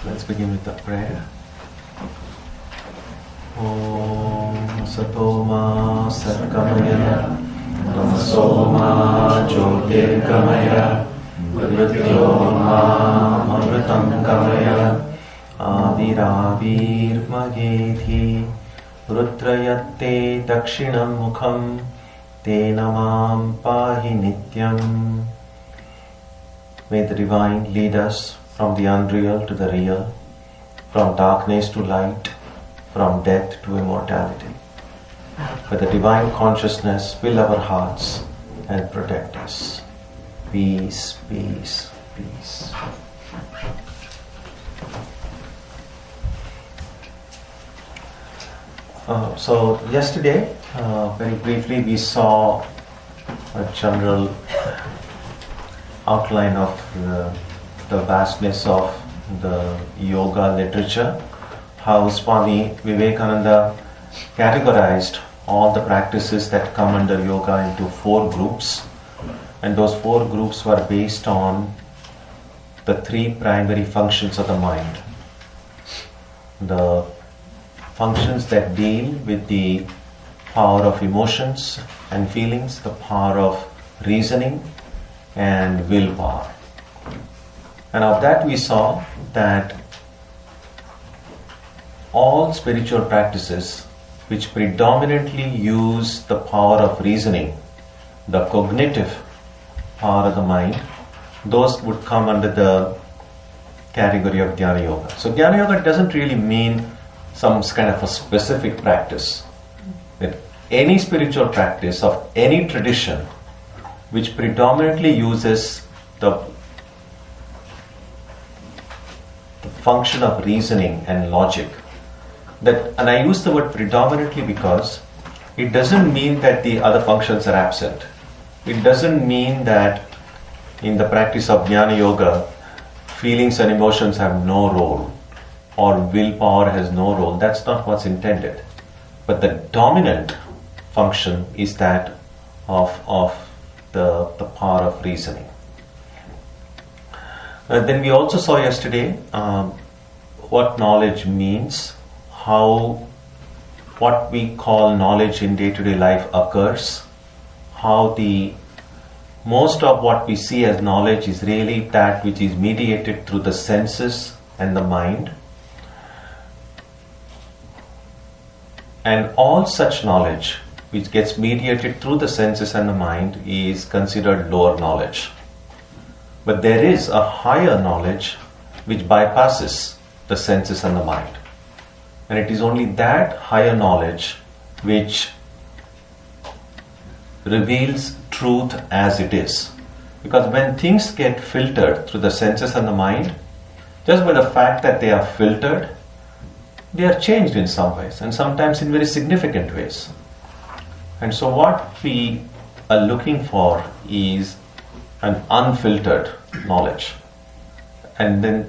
Let's begin with the prayer. Om Satoma Satkamaya Namasoma Jyotirgamaya Mrityoma Amritam Kamaya Aviravirmagedhi Rudrayatte Dakshinam Mukham Te Namam Pahi Nityam. May the Divine lead us from the unreal to the real, from darkness to light, from death to immortality. May the Divine Consciousness fill our hearts and protect us. Peace, peace, peace. So yesterday, very briefly, we saw a general outline of the vastness of the yoga literature, how Swami Vivekananda categorized all the practices that come under yoga into 4 groups, and those 4 groups were based on the 3 primary functions of the mind. The functions that deal with the power of emotions and feelings, the power of reasoning and willpower. And of that we saw that all spiritual practices which predominantly use the power of reasoning, the cognitive power of the mind, those would come under the category of Dhyana Yoga. So Dhyana Yoga doesn't really mean some kind of a specific practice. That any spiritual practice of any tradition which predominantly uses the function of reasoning and logic. And I use the word predominantly because it doesn't mean that the other functions are absent. It doesn't mean that in the practice of Jnana Yoga, feelings and emotions have no role or willpower has no role. That's not what's intended. But the dominant function is that of the power of reasoning. Then we also saw yesterday what knowledge means, how what we call knowledge in day-to-day life occurs, how the most of what we see as knowledge is really that which is mediated through the senses and the mind. And all such knowledge which gets mediated through the senses and the mind is considered lower knowledge. But there is a higher knowledge which bypasses the senses and the mind. And it is only that higher knowledge which reveals truth as it is. Because when things get filtered through the senses and the mind, just by the fact that they are filtered, they are changed in some ways, and sometimes in very significant ways. And so what we are looking for is an unfiltered knowledge. And then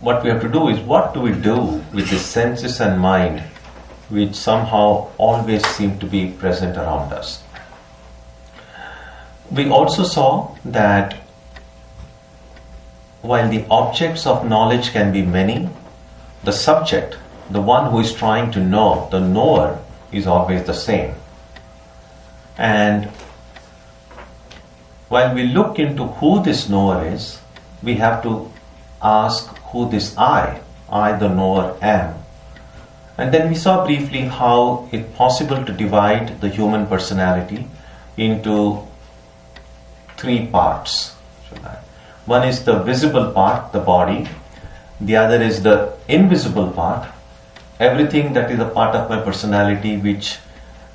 what we have to do is, what do we do with the senses and mind which somehow always seem to be present around us? We also saw that while the objects of knowledge can be many, the subject, the one who is trying to know, the knower, is always the same. And while we look into who this knower is, we have to ask who this I the knower, am. And then we saw briefly how it's possible to divide the human personality into 3 parts. One is the visible part, the body. The other is the invisible part, everything that is a part of my personality which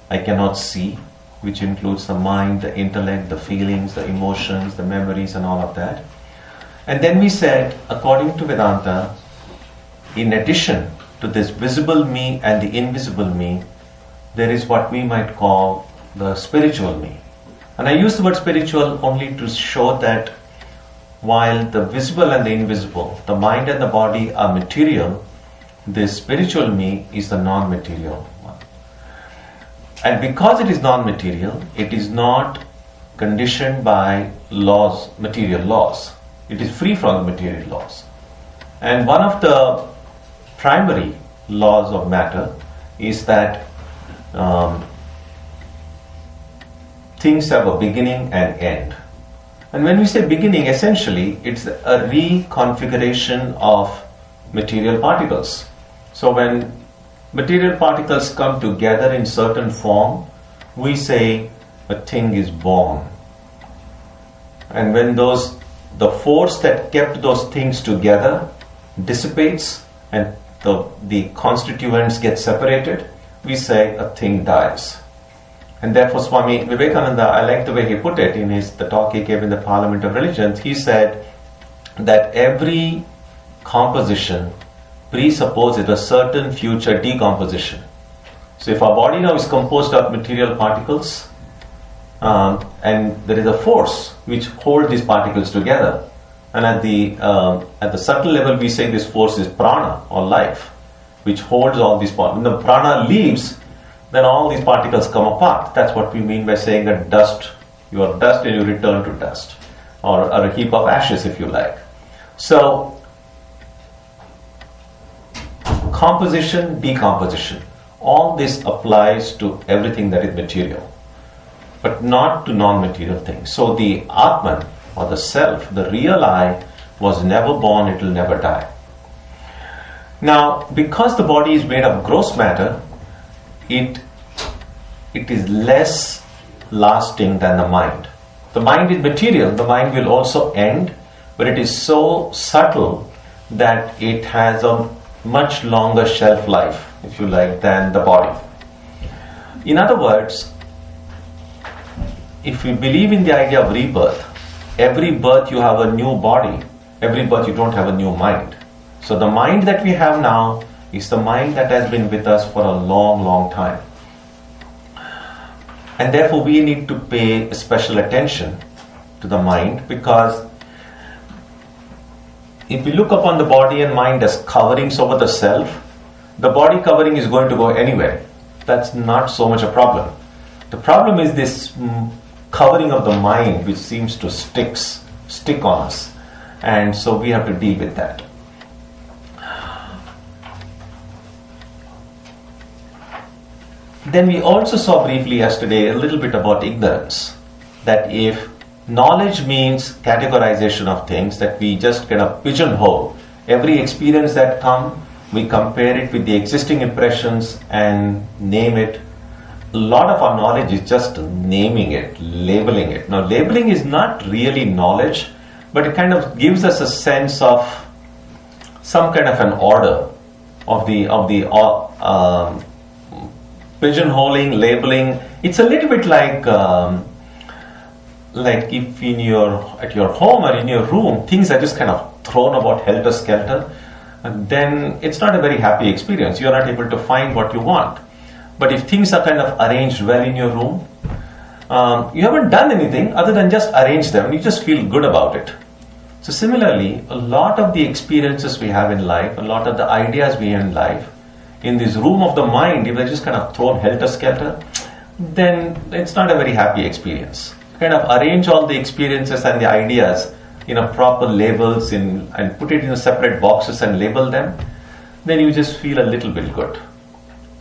I cannot see, which includes the mind, the intellect, the feelings, the emotions, the memories and all of that. And then we said, according to Vedanta, in addition to this visible me and the invisible me, there is what we might call the spiritual me. And I use the word spiritual only to show that while the visible and the invisible, the mind and the body are material, this spiritual me is the non-material one. And because it is non-material, it is not conditioned by laws, material laws. It is free from the material laws. And one of the primary laws of matter is that things have a beginning and end. And when we say beginning, essentially it's a reconfiguration of material particles. So when material particles come together in certain form, we say a thing is born. And when the force that kept those things together dissipates and the constituents get separated, we say a thing dies. And therefore Swami Vivekananda, I like the way he put it in the talk he gave in the Parliament of Religions. He said that every composition presupposes a certain future decomposition. So if our body now is composed of material particles, and there is a force which holds these particles together, and at the subtle level we say this force is prana or life, which holds all these particles. When the prana leaves, then all these particles come apart. That's what we mean by saying that dust, you are dust and you return to dust, or a heap of ashes if you like. So composition, decomposition, all this applies to everything that is material, but not to non-material things. So the Atman, or the self, the real I, was never born, it will never die. Now, because the body is made of gross matter, it is less lasting than the mind. The mind is material, the mind will also end, but it is so subtle that it has a much longer shelf life, if you like, than the body. In other words, if we believe in the idea of rebirth, every birth you have a new body, every birth you don't have a new mind. So the mind that we have now is the mind that has been with us for a long, long time. And therefore we need to pay special attention to the mind, because if we look upon the body and mind as coverings over the self, the body covering is going to go anywhere. That's not so much a problem. The problem is this covering of the mind which seems to stick on us, and so we have to deal with that. Then we also saw briefly yesterday a little bit about ignorance, that if knowledge means categorization of things, that we just kind of pigeonhole every experience that comes, we compare it with the existing impressions and name it. A lot of our knowledge is just naming it, labeling it. Now, labeling is not really knowledge, but it kind of gives us a sense of some kind of an order of the pigeonholing, labeling. It's a little bit like if at your home or in your room, things are just kind of thrown about helter skelter, and then it's not a very happy experience. You're not able to find what you want. But if things are kind of arranged well in your room, you haven't done anything other than just arrange them, and you just feel good about it. So similarly, a lot of the experiences we have in life, a lot of the ideas we have in life, in this room of the mind, if they're just kind of thrown helter-skelter, then it's not a very happy experience. Kind of arrange all the experiences and the ideas in a proper labels and put it in separate boxes and label them, then you just feel a little bit good.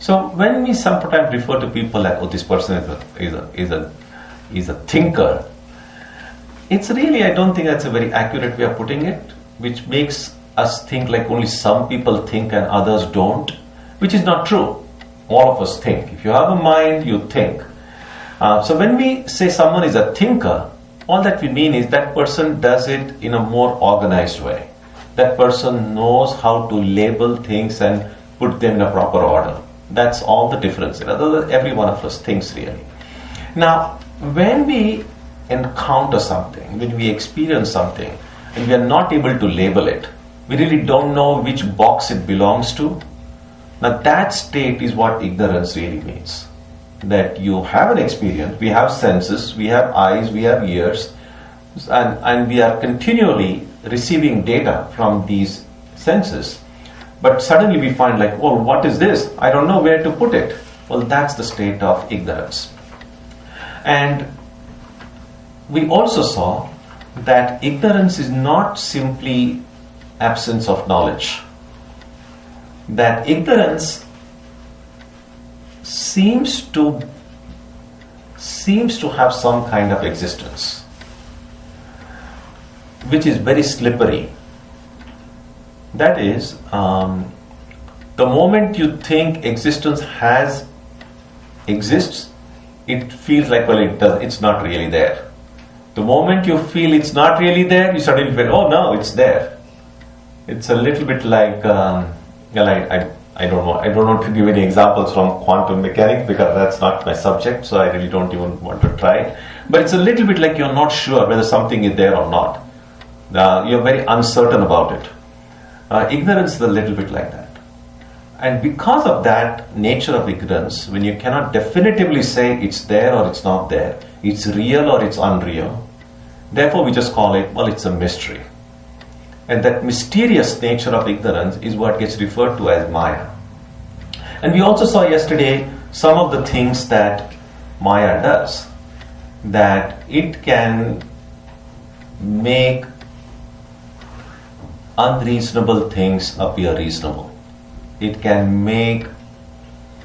So when we sometimes refer to people like, oh, this person is a thinker, it's really, I don't think that's a very accurate way of putting it, which makes us think like only some people think and others don't, which is not true. All of us think. If you have a mind, you think. So when we say someone is a thinker, all that we mean is that person does it in a more organized way. That person knows how to label things and put them in a proper order. That's all the difference. In other words, every one of us thinks really. Now, when we encounter something, when we experience something, and we are not able to label it, we really don't know which box it belongs to. Now that state is what ignorance really means. That you have an experience, we have senses, we have eyes, we have ears, and we are continually receiving data from these senses. But suddenly we find like, well, what is this? I don't know where to put it. Well, that's the state of ignorance. And we also saw that ignorance is not simply absence of knowledge. That ignorance seems to have some kind of existence, which is very slippery. That is, the moment you think existence exists, it feels like, well, it's not really there. The moment you feel it's not really there, you suddenly feel, oh no, it's there. It's a little bit like, I don't want to give any examples from quantum mechanics because that's not my subject, so I really don't even want to try it. But it's a little bit like you're not sure whether something is there or not. You're very uncertain about it. Ignorance is a little bit like that. And because of that nature of ignorance, when you cannot definitively say it's there or it's not there, it's real or it's unreal, therefore we just call it, well, it's a mystery. And that mysterious nature of ignorance is what gets referred to as Maya. And we also saw yesterday some of the things that Maya does. That it can make unreasonable things appear reasonable. It can make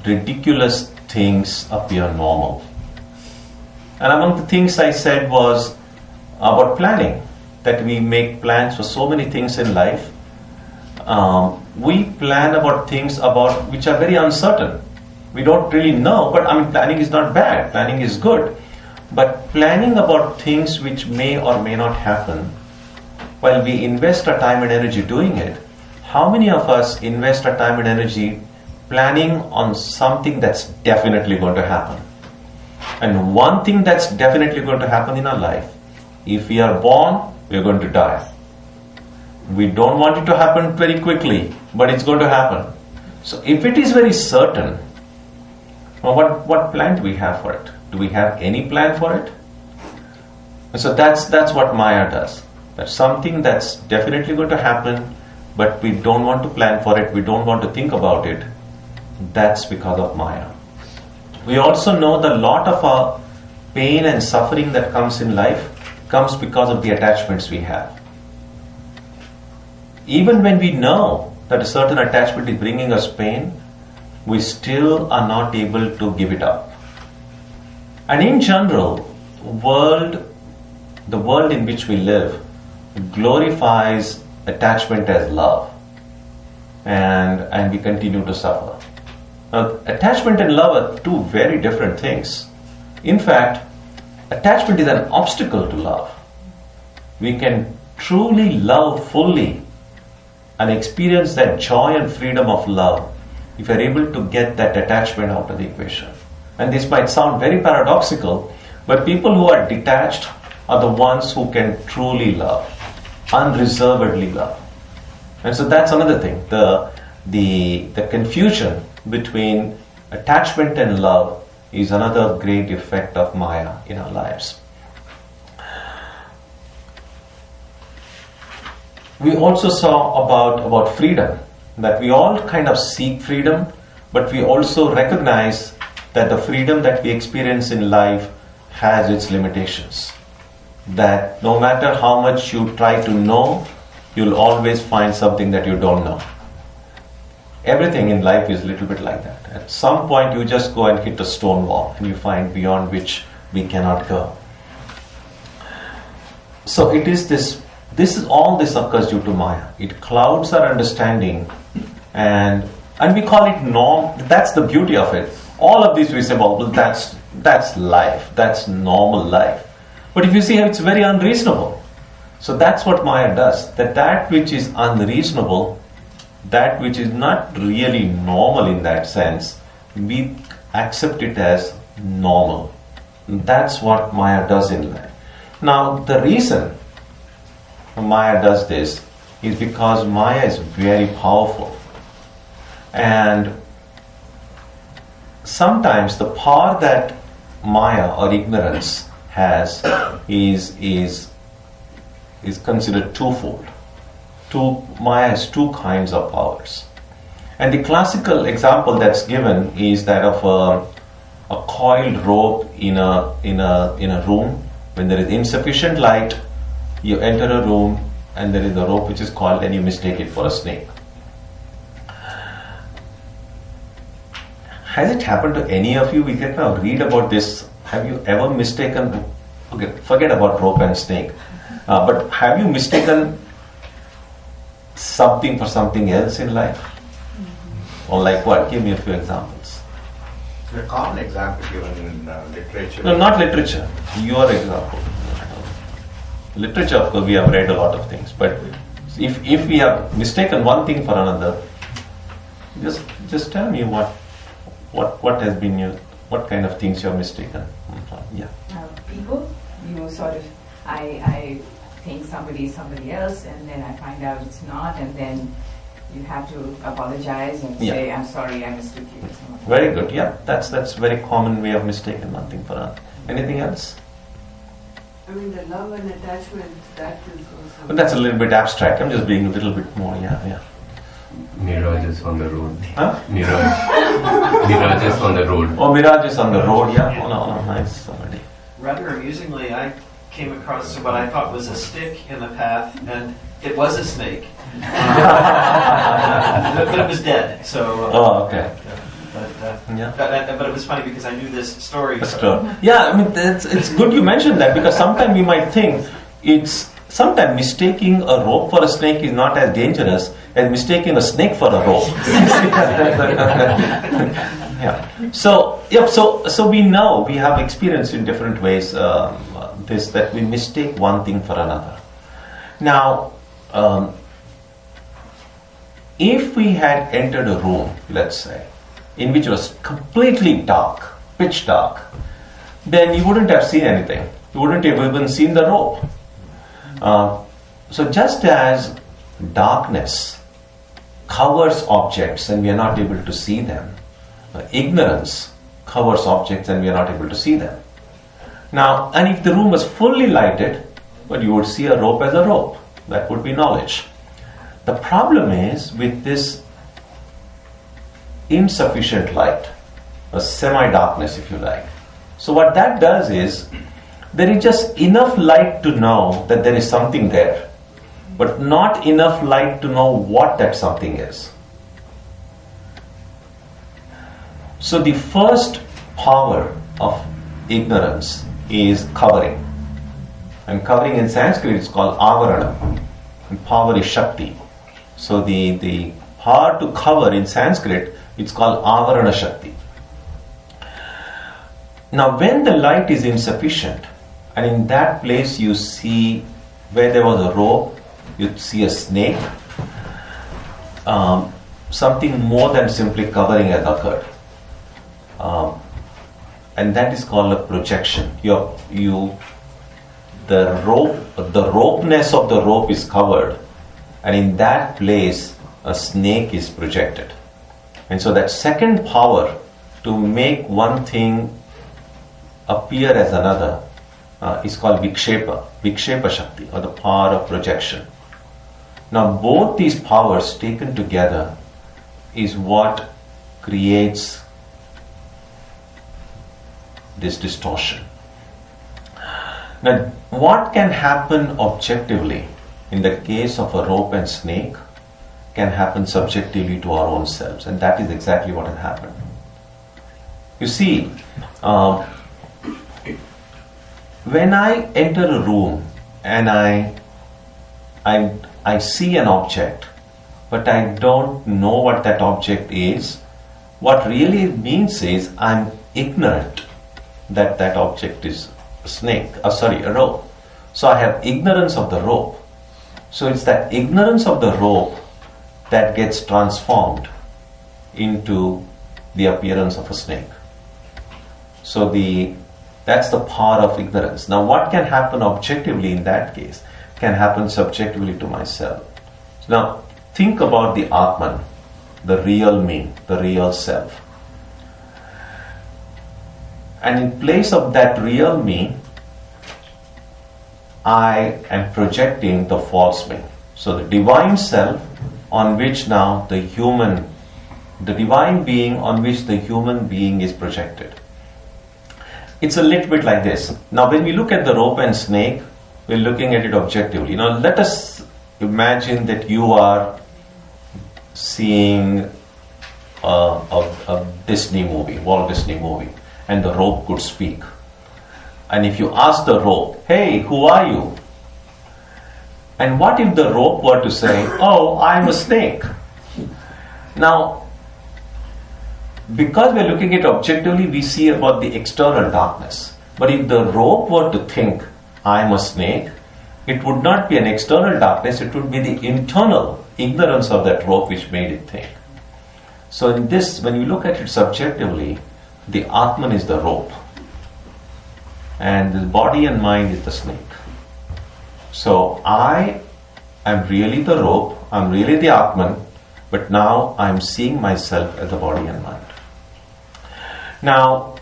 ridiculous things appear normal. And among the things I said was about planning. That we make plans for so many things in life. We plan about things which are very uncertain. We don't really know, but planning is not bad. Planning is good. But planning about things which may or may not happen, while we invest our time and energy doing it, how many of us invest our time and energy planning on something that's definitely going to happen? And one thing that's definitely going to happen in our life, if we are born, we are going to die. We don't want it to happen very quickly, but it's going to happen. So if it is very certain, well, what plan do we have for it? Do we have any plan for it? And so that's what Maya does. That's something that's definitely going to happen, but we don't want to plan for it, we don't want to think about it. That's because of Maya. We also know that a lot of our pain and suffering that comes in life comes because of the attachments we have. Even when we know that a certain attachment is bringing us pain, we still are not able to give it up. And in general, the world in which we live glorifies attachment as love, and we continue to suffer. Now, attachment and love are two very different things. In fact, attachment is an obstacle to love. We can truly love fully and experience that joy and freedom of love if we are able to get that attachment out of the equation. And this might sound very paradoxical, but people who are detached are the ones who can truly love, unreservedly love. And so that's another thing. The confusion between attachment and love is another great effect of Maya in our lives. We also saw about freedom, that we all kind of seek freedom, but we also recognize that the freedom that we experience in life has its limitations. That no matter how much you try to know, you'll always find something that you don't know. Everything in life is a little bit like that. At some point you just go and hit a stone wall and you find beyond which we cannot go. So it is this occurs due to Maya. It clouds our understanding and we call it norm. That's the beauty of it. All of this we say, well, that's life, that's normal life. But if you see how it's very unreasonable. So that's what Maya does. That which is unreasonable, that which is not really normal in that sense, we accept it as normal. That's what Maya does in life. Now, the reason Maya does this is because Maya is very powerful. And sometimes the power that Maya or ignorance has is considered twofold. Maya has two kinds of powers. And the classical example that's given is that of a coiled rope in a room. When there is insufficient light, you enter a room and there is a rope which is called, and you mistake it for a snake. Has it happened to any of you? We can now read about this. Have you ever mistaken, okay, forget about rope and snake, but have you mistaken something for something else in life? Or like what? Give me a few examples. A common example given in literature. No, not literature. Your example. Literature, of course, we have read a lot of things, but if we have mistaken one thing for another, just tell me what has been your, what kind of things you have mistaken. Yeah. People, sort of, I think somebody is somebody else, and then I find out it's not, and then you have to apologize and say, I'm sorry, I mistook you. Very good. Yeah, that's very common way of mistaking one thing for another. Anything else? I mean, the love and attachment, that is also... But that's a little bit abstract. I'm just being a little bit more, yeah. Mirages on the road. Huh? Mirages on the road. Oh, mirages on the road, yeah. Oh, no, nice, somebody. Rather amusingly, I came across what I thought was a stick in the path, and it was a snake. But it was dead, so... Oh, okay. But it was funny because I knew this story. Yeah, I mean, it's good you mentioned that, because sometimes we might think sometimes mistaking a rope for a snake is not as dangerous as mistaking a snake for a rope. So we know, we have experienced in different ways that we mistake one thing for another. Now, if we had entered a room, let's say, in which it was completely dark, pitch dark, then you wouldn't have seen anything. You wouldn't have even seen the rope. So just as darkness covers objects and we are not able to see them, ignorance covers objects and we are not able to see them. Now, and if the room was fully lighted, well, you would see a rope as a rope. That would be knowledge. The problem is with this insufficient light, a semi-darkness if you like. So what that does is, there is just enough light to know that there is something there, but not enough light to know what that something is. So the first power of ignorance is covering. And covering in Sanskrit is called avarana. And power is shakti. So the power to cover in Sanskrit, it's called avarana shakti. Now when the light is insufficient, and in that place you see where there was a rope, you see a snake, something more than simply covering has occurred. And that is called a projection. The ropeness of the rope is covered, and in that place a snake is projected. And so that second power to make one thing appear as another is called Vikshepa Shakti, or the power of projection. Now both these powers taken together is what creates this distortion. Now what can happen objectively in the case of a rope and snake can happen subjectively to our own selves, and that is exactly what has happened. You see, when I enter a room and I see an object, but I don't know what that object is, what really it means is I'm ignorant that that object is a rope. So I have ignorance of the rope. So it's that ignorance of the rope that gets transformed into the appearance of a snake. So that's the power of ignorance. Now what can happen objectively in that case can happen subjectively to myself. Now think about the Atman, the real me, the real self. And in place of that real me, I am projecting the false me. So the divine self on which now the divine being on which the human being is projected. It's a little bit like this. Now when we look at the rope and snake, we're looking at it objectively. Now let us imagine that you are seeing a Disney movie, Walt Disney movie, and the rope could speak. And if you ask the rope, hey, who are you? And what if the rope were to say, oh, I'm a snake? Now, because we're looking at objectively, we see about the external darkness. But if the rope were to think, I'm a snake, it would not be an external darkness, it would be the internal ignorance of that rope which made it think. So in this, when you look at it subjectively, the Atman is the rope, and the body and mind is the snake. So I am really the rope, I'm really the Atman, but now I'm seeing myself as the body and mind. Now,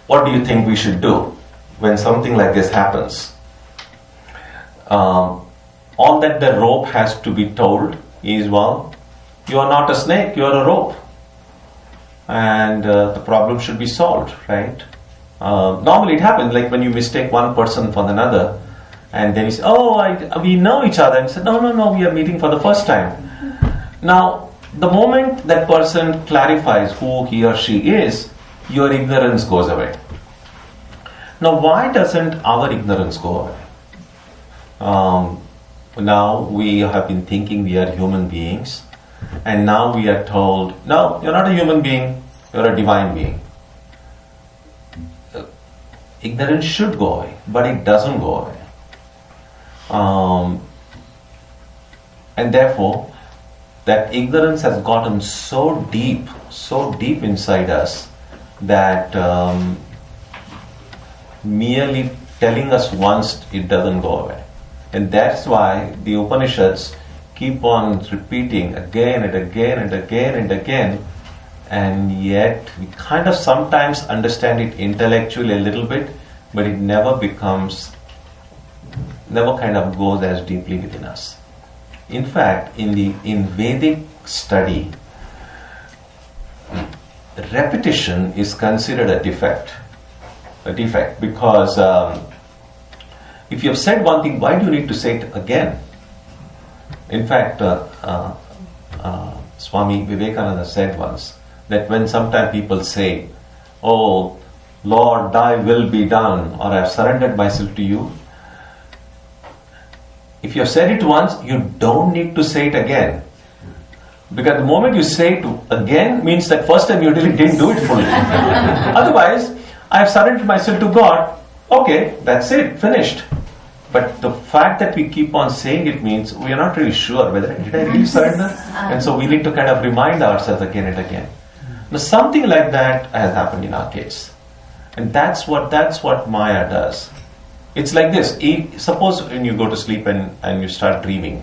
what do you think we should do when something like this happens? All that the rope has to be told is, well, you are not a snake, you are a rope. And the problem should be solved, right? Normally it happens, like when you mistake one person for another, and then you say, oh, we know each other. And you say, no, we are meeting for the first time. Now, the moment that person clarifies who he or she is, your ignorance goes away. Now, why doesn't our ignorance go away? Now we have been thinking we are human beings, and now we are told, no, you're not a human being, you're a divine being. Ignorance should go away, but it doesn't go away. And therefore, that ignorance has gotten so deep inside us that merely telling us once, it doesn't go away. And that's why the Upanishads keep on repeating again and again and again and again, and yet we kind of sometimes understand it intellectually a little bit, but it never kind of goes as deeply within us. In fact, in Vedic study, repetition is considered a defect because if you have said one thing, why do you need to say it again? In fact, Swami Vivekananda said once that when sometimes people say, oh, Lord, thy will be done, or I have surrendered myself to you, if you have said it once, you don't need to say it again. Because the moment you say it again means that first time you really didn't do it fully. Otherwise, I have surrendered myself to God, okay, that's it, finished. But the fact that we keep on saying it means we are not really sure whether did I really surrender? And so we need to kind of remind ourselves again and again. Now something like that has happened in our case. And that's what Maya does. It's like this. Suppose when you go to sleep and you start dreaming,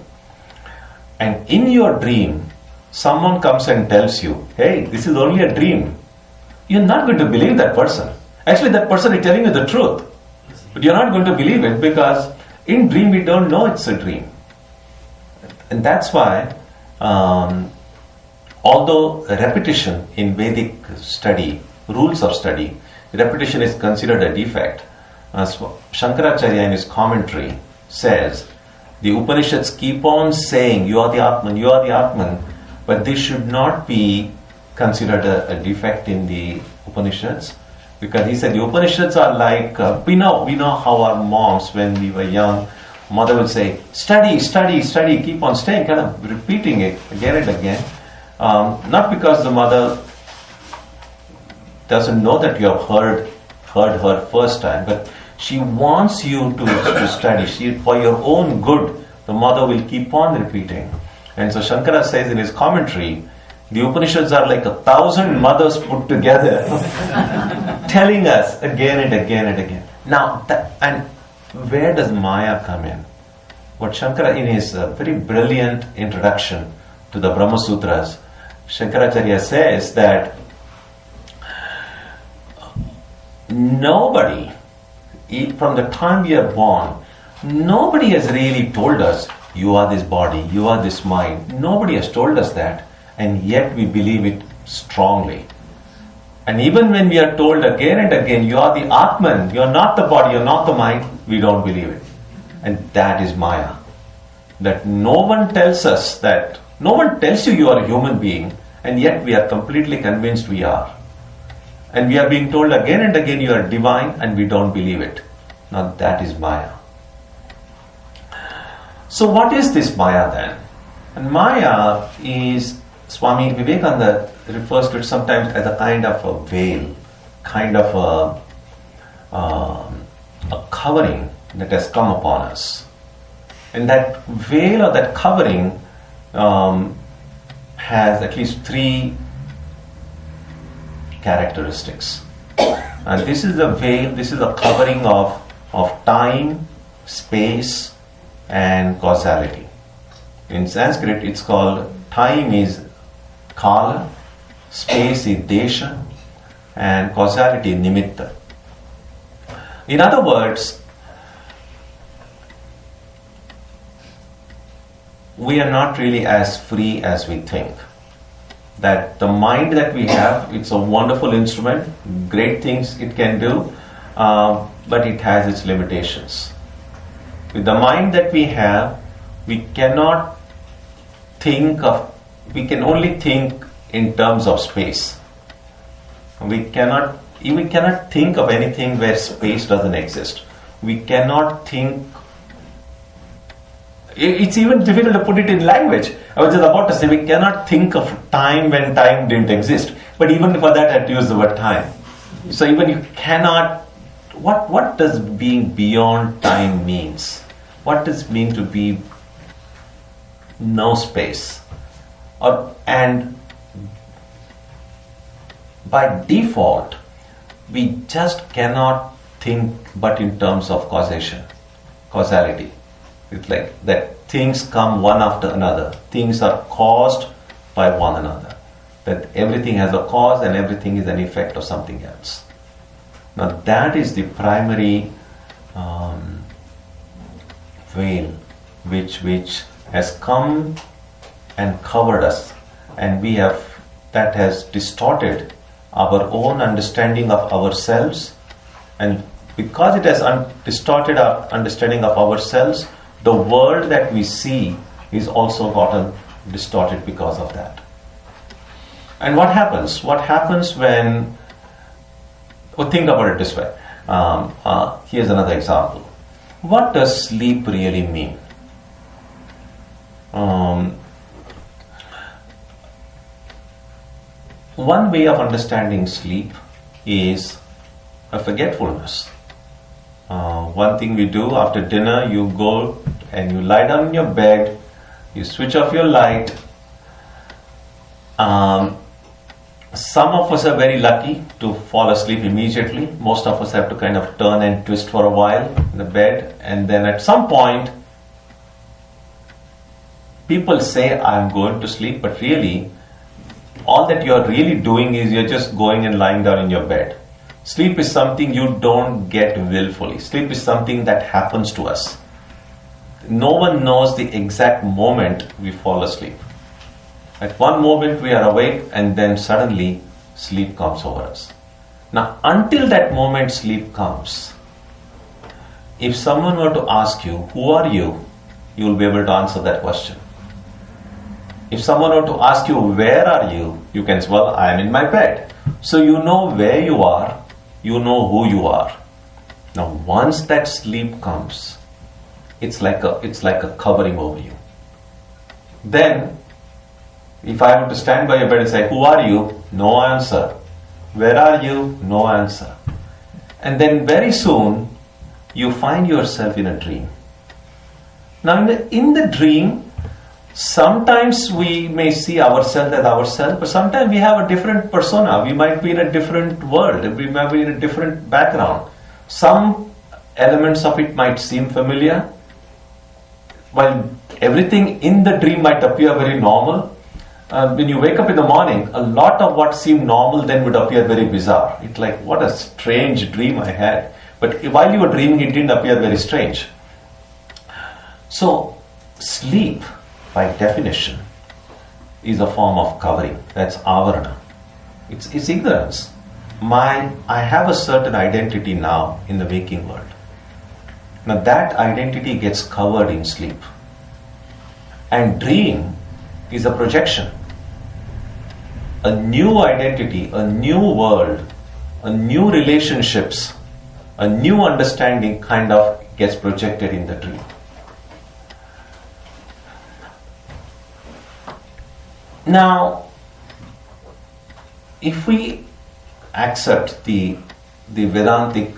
and in your dream, someone comes and tells you, hey, this is only a dream. You're not going to believe that person. Actually, that person is telling you the truth. But you're not going to believe it because in dream we don't know it's a dream. And that's why, although repetition in Vedic study, rules of study, repetition is considered a defect. Shankaracharya in his commentary says, the Upanishads keep on saying, you are the Atman, but this should not be considered a defect in the Upanishads. Because he said the Upanishads are like, we know how our moms, when we were young, mother will say, study, keep on staying, kind of repeating it again and again. Not because the mother doesn't know that you have heard her first time, but she wants you to study. For your own good, the mother will keep on repeating. And so Shankara says in his commentary, the Upanishads are like 1,000 mothers put together, telling us again and again and again. Now, and where does Maya come in? What Shankara, in his very brilliant introduction to the Brahma Sutras, Shankaracharya says that nobody, from the time we are born, nobody has really told us, you are this body, you are this mind. Nobody has told us that. And yet we believe it strongly. And even when we are told again and again, you are the Atman, you are not the body, you are not the mind, we don't believe it. And that is Maya. That no one tells us that, no one tells you are a human being, and yet we are completely convinced we are. And we are being told again and again you are divine, and we don't believe it. Now that is Maya. So what is this Maya then? And Maya is, Swami Vivekananda refers to it sometimes as a kind of a veil, kind of a covering that has come upon us. And that veil or that covering has at least 3 characteristics. And this is a veil, this is a covering of time, space, and causality. In Sanskrit, it's called, time is kala, space is desha, and causality is nimitta. In other words, we are not really as free as we think. That the mind that we have, it's a wonderful instrument, great things it can do, but it has its limitations. With the mind that we have, we cannot think of, we can only think in terms of space. We cannot think of anything where space doesn't exist. We cannot think. It's even difficult to put it in language. I was just about to say we cannot think of time when time didn't exist. But even for that I had to use the word time. So even you cannot. What does being beyond time means? What does it mean to be no space? And by default, we just cannot think but in terms of causality. It's like that things come one after another. Things are caused by one another. That everything has a cause and everything is an effect of something else. Now that is the primary veil which has come and covered us, and that has distorted our own understanding of ourselves, and because it has distorted our understanding of ourselves, the world that we see is also gotten distorted because of that. And what happens? What happens when, think about it this way. Here's another example. What does sleep really mean? One way of understanding sleep is a forgetfulness. One thing we do after dinner, you go and you lie down in your bed, you switch off your light. Some of us are very lucky to fall asleep immediately. Most of us have to kind of turn and twist for a while in the bed, and then at some point people say I'm going to sleep, but really all that you're really doing is you're just going and lying down in your bed. Sleep is something you don't get willfully. Sleep is something that happens to us. No one knows the exact moment we fall asleep. At one moment we are awake and then suddenly sleep comes over us. Now until that moment sleep comes, if someone were to ask you, who are you? You will be able to answer that question. If someone were to ask you, where are you? You can say, well, I am in my bed. So you know where you are, you know who you are. Now once that sleep comes, it's like a covering over you. Then, if I were to stand by your bed and say, who are you? No answer. Where are you? No answer. And then very soon, you find yourself in a dream. Now in the dream, sometimes we may see ourselves as ourselves, but sometimes we have a different persona. We might be in a different world. We might be in a different background. Some elements of it might seem familiar, while everything in the dream might appear very normal. When you wake up in the morning, a lot of what seemed normal then would appear very bizarre. It's like, what a strange dream I had. But while you were dreaming, it didn't appear very strange. So, sleep, by definition, is a form of covering. That's avarana. It's ignorance. I have a certain identity now in the waking world. Now that identity gets covered in sleep. And dream is a projection. A new identity, a new world, a new relationships, a new understanding kind of gets projected in the dream. Now, if we accept the Vedantic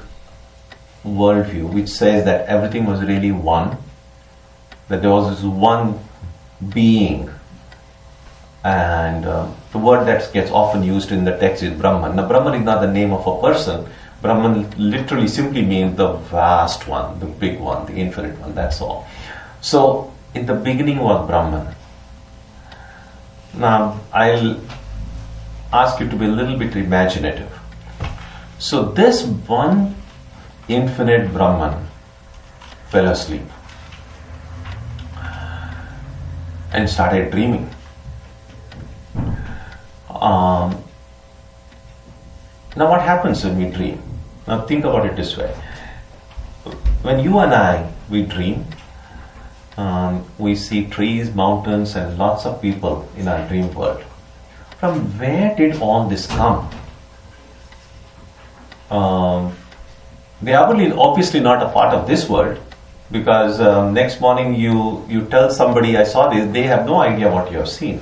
worldview, which says that everything was really one, that there was this one being, and the word that gets often used in the text is Brahman. Now, Brahman is not the name of a person. Brahman literally simply means the vast one, the big one, the infinite one, that's all. So, in the beginning was Brahman. Now, I'll ask you to be a little bit imaginative. So, this one infinite Brahman fell asleep and started dreaming. Now, what happens when we dream? Now, think about it this way. When you and I, we dream, we see trees, mountains, and lots of people in our dream world. From where did all this come? They are obviously not a part of this world, because next morning you tell somebody, I saw this, they have no idea what you have seen.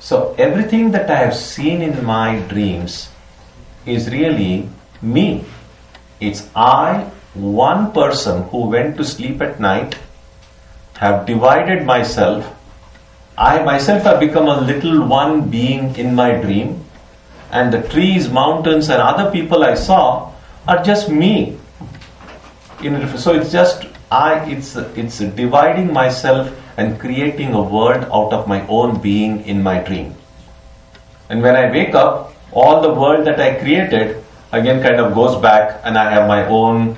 So everything that I have seen in my dreams is really me. It's I, one person who went to sleep at night, have divided myself. I myself have become a little one being in my dream, and the trees, mountains, and other people I saw are just me. So it's just it's dividing myself and creating a world out of my own being in my dream. And when I wake up, all the world that I created again kind of goes back, and I have my own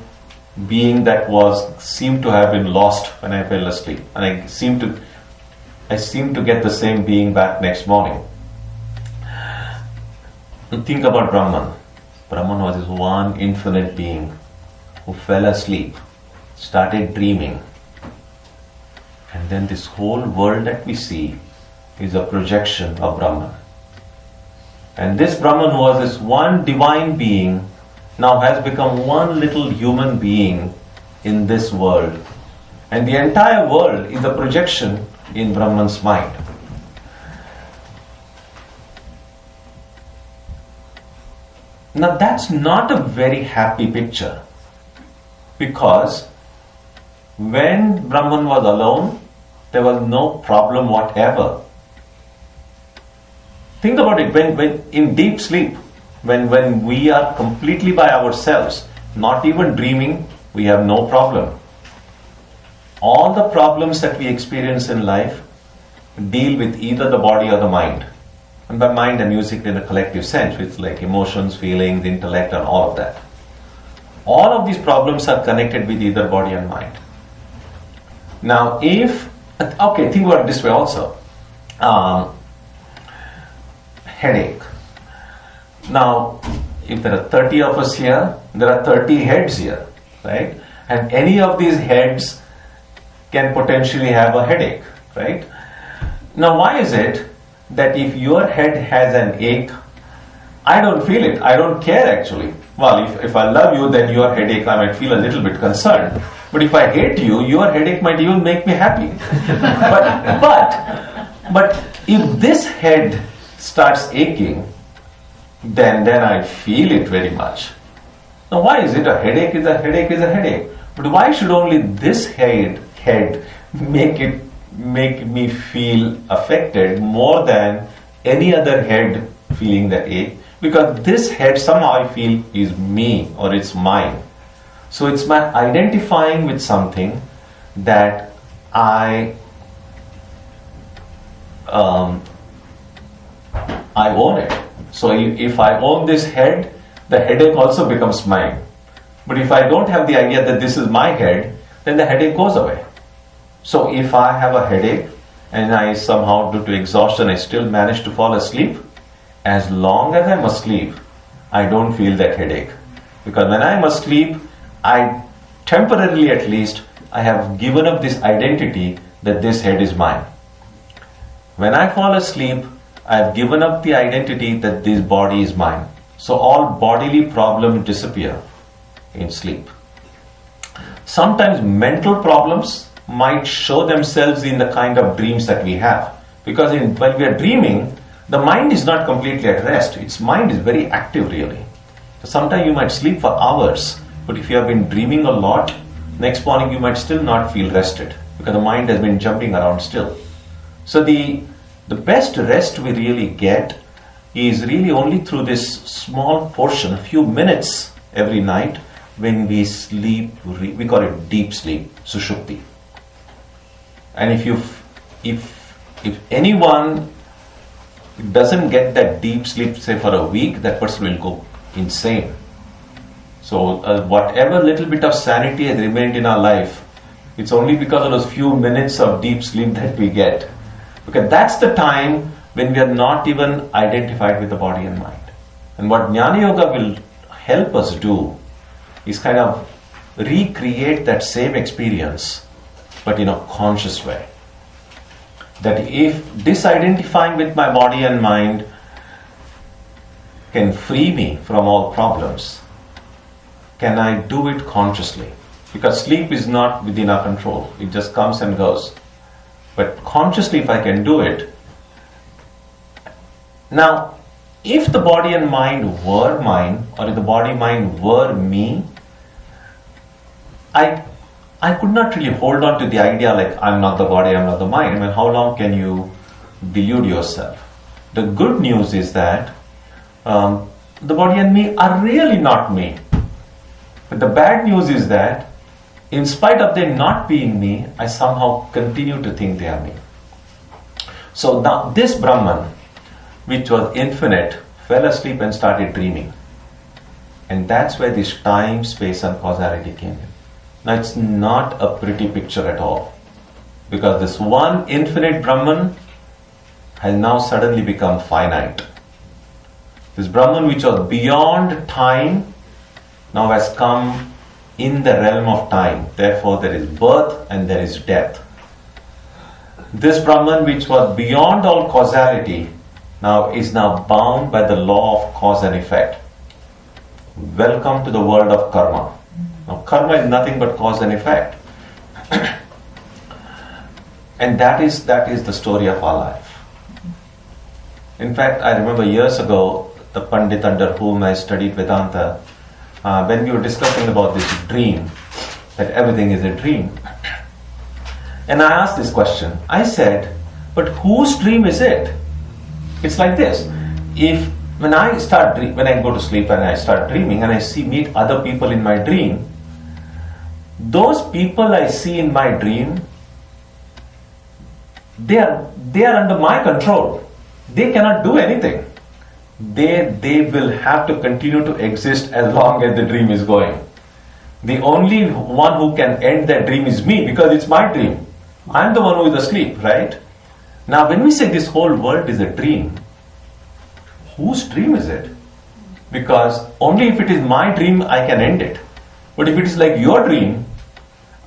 being that seemed to have been lost when I fell asleep, and I seem to get the same being back next morning. And think about Brahman. Brahman was this one infinite being who fell asleep, started dreaming, and then this whole world that we see is a projection of Brahman. And this Brahman, who was this one divine being, now has become one little human being in this world. And the entire world is a projection in Brahman's mind. Now that's not a very happy picture, because when Brahman was alone, there was no problem whatever. Think about it, when in deep sleep, when we are completely by ourselves, not even dreaming, we have no problem. All the problems that we experience in life deal with either the body or the mind. And by mind, I'm using it in a collective sense, it's like emotions, feelings, intellect, and all of that. All of these problems are connected with either body and mind. Now, think about it this way also. Headache. Now, if there are 30 of us here, there are 30 heads here, right? And any of these heads can potentially have a headache, right? Now, why is it that if your head has an ache, I don't feel it, I don't care actually? Well, if I love you, then your headache, I might feel a little bit concerned. But if I hate you, your headache might even make me happy. but if this head starts aching, then I feel it very much. Now, why is it a headache is a headache is a headache? But why should only this head make me feel affected more than any other head feeling that ache? Because this head somehow I feel is me, or it's mine. So it's my identifying with something that I own it. So if I own this head, the headache also becomes mine. But if I don't have the idea that this is my head, then the headache goes away. So if I have a headache and I somehow, due to exhaustion, I still manage to fall asleep, as long as I'm asleep, I don't feel that headache. Because when I'm asleep, I temporarily at least, I have given up this identity that this head is mine. When I fall asleep, I have given up the identity that this body is mine. So all bodily problems disappear in sleep. Sometimes mental problems might show themselves in the kind of dreams that we have. Because when we are dreaming, the mind is not completely at rest. Its mind is very active really. So sometimes you might sleep for hours, but if you have been dreaming a lot, next morning you might still not feel rested because the mind has been jumping around still. So the best rest we really get is really only through this small portion, a few minutes every night when we sleep. We call it deep sleep, sushupti. And if anyone doesn't get that deep sleep, say for a week, that person will go insane. So whatever little bit of sanity has remained in our life, it's only because of those few minutes of deep sleep that we get. Because that's the time when we are not even identified with the body and mind. And what Jnana Yoga will help us do is kind of recreate that same experience, but in a conscious way. That if disidentifying with my body and mind can free me from all problems, can I do it consciously? Because sleep is not within our control. It just comes and goes. But consciously, if I can do it. Now, if the body and mind were mine, or if the body mind were me, I could not really hold on to the idea like I'm not the body, I'm not the mind. I mean, how long can you delude yourself? The good news is that the body and me are really not me. But the bad news is that in spite of them not being me, I somehow continue to think they are me. So now this Brahman, which was infinite, fell asleep and started dreaming. And that's where this time, space and causality came in. Now it's not a pretty picture at all. Because this one infinite Brahman has now suddenly become finite. This Brahman which was beyond time now has come in the realm of time. Therefore there is birth and there is death. This Brahman which was beyond all causality is now bound by the law of cause and effect. Welcome to the world of karma. Now karma is nothing but cause and effect. And that is the story of our life. In fact, I remember years ago, the Pandit under whom I studied Vedanta, when we were discussing about this dream, that everything is a dream. And I asked this question. I said, but whose dream is it? It's like this. When I go to sleep and I start dreaming and I meet other people in my dream, those people I see in my dream, they are under my control. They cannot do anything. They will have to continue to exist as long as the dream is going. The only one who can end that dream is me, because it's my dream. I'm the one who is asleep, right? Now when we say this whole world is a dream, whose dream is it? Because only if it is my dream I can end it. But if it is like your dream,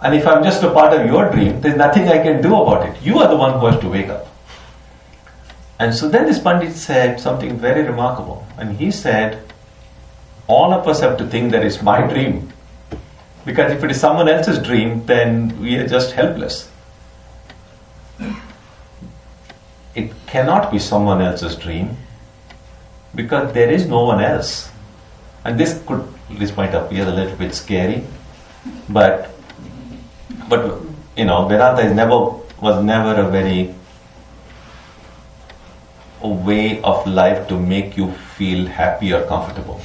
and if I'm just a part of your dream, there's nothing I can do about it. You are the one who has to wake up. And so then this Pandit said something very remarkable. And he said, all of us have to think that it's my dream. Because if it is someone else's dream, then we are just helpless. It cannot be someone else's dream, because there is no one else. And this might appear a little bit scary, but Vedanta was never a way of life to make you feel happy or comfortable.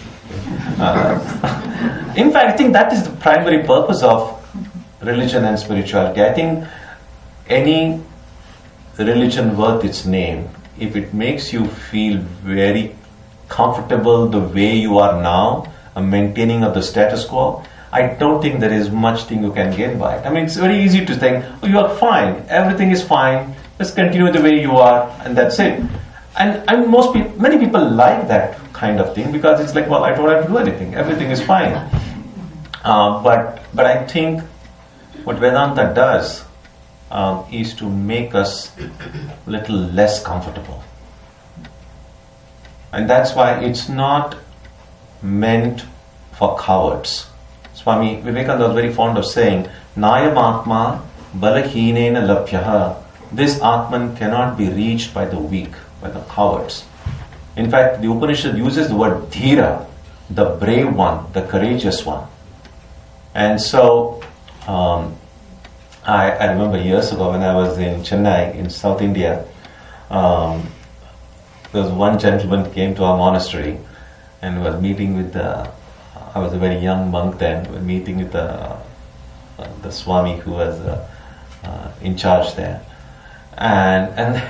In fact, I think that is the primary purpose of religion and spirituality. I think any religion worth its name, if it makes you feel very comfortable the way you are now, a maintaining of the status quo, I don't think there is much thing you can gain by it. I mean, it's very easy to think, oh, you are fine, everything is fine, just continue the way you are, and that's it. And many people like that kind of thing, because it's like, well, I don't have to do anything, everything is fine. But I think what Vedanta does is to make us a little less comfortable. And that's why it's not meant for cowards. Swami Vivekananda was very fond of saying, Nayam Atma Balahinena Labhyaha. This Atman cannot be reached by the weak, by the cowards. In fact, the Upanishad uses the word Dhira, the brave one, the courageous one. And so, I remember years ago when I was in Chennai, in South India, there was one gentleman came to our monastery and was meeting with I was a very young monk then, was meeting with the Swami who was in charge there. And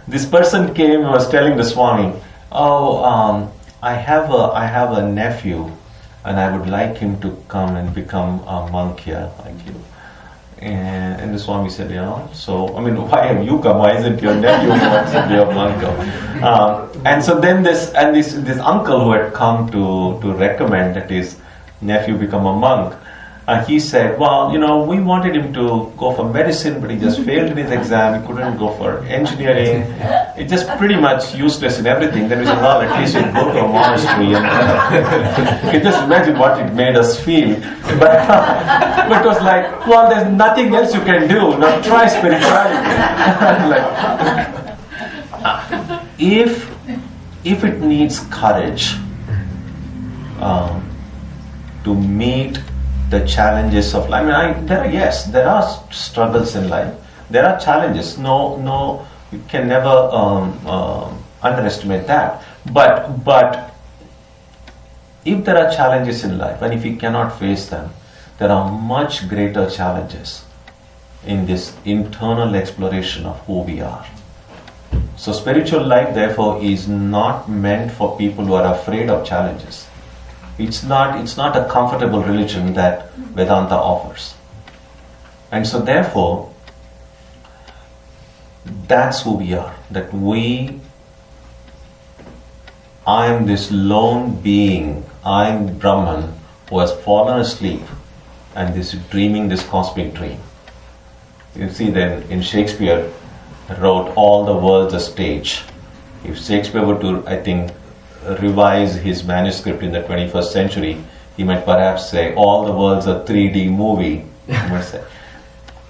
this person came and was telling the Swami, I have a nephew and I would like him to come and become a monk here like you. And the Swami said, so, why have you come? Why isn't your nephew who wants to be a monk? And so then this uncle who had come to recommend that his nephew become a monk, he said, we wanted him to go for medicine, but he just failed in his exam. He couldn't go for engineering. It's just pretty much useless in everything. Then we said, at least he'll go to a monastery. And you can just imagine what it made us feel. But it was like, there's nothing else you can do. Now try spirituality. If it needs courage to meet the challenges of life. There are struggles in life. There are challenges. No, you can never underestimate that. But if there are challenges in life, and if we cannot face them, there are much greater challenges in this internal exploration of who we are. So spiritual life, therefore, is not meant for people who are afraid of challenges. It's not a comfortable religion that Vedanta offers. And so therefore, that's who we are. I am this lone being, I am Brahman who has fallen asleep and is dreaming this cosmic dream. You see then in Shakespeare wrote all the world's a stage. If Shakespeare were to, revise his manuscript in the 21st century, he might perhaps say all the world's a 3D movie.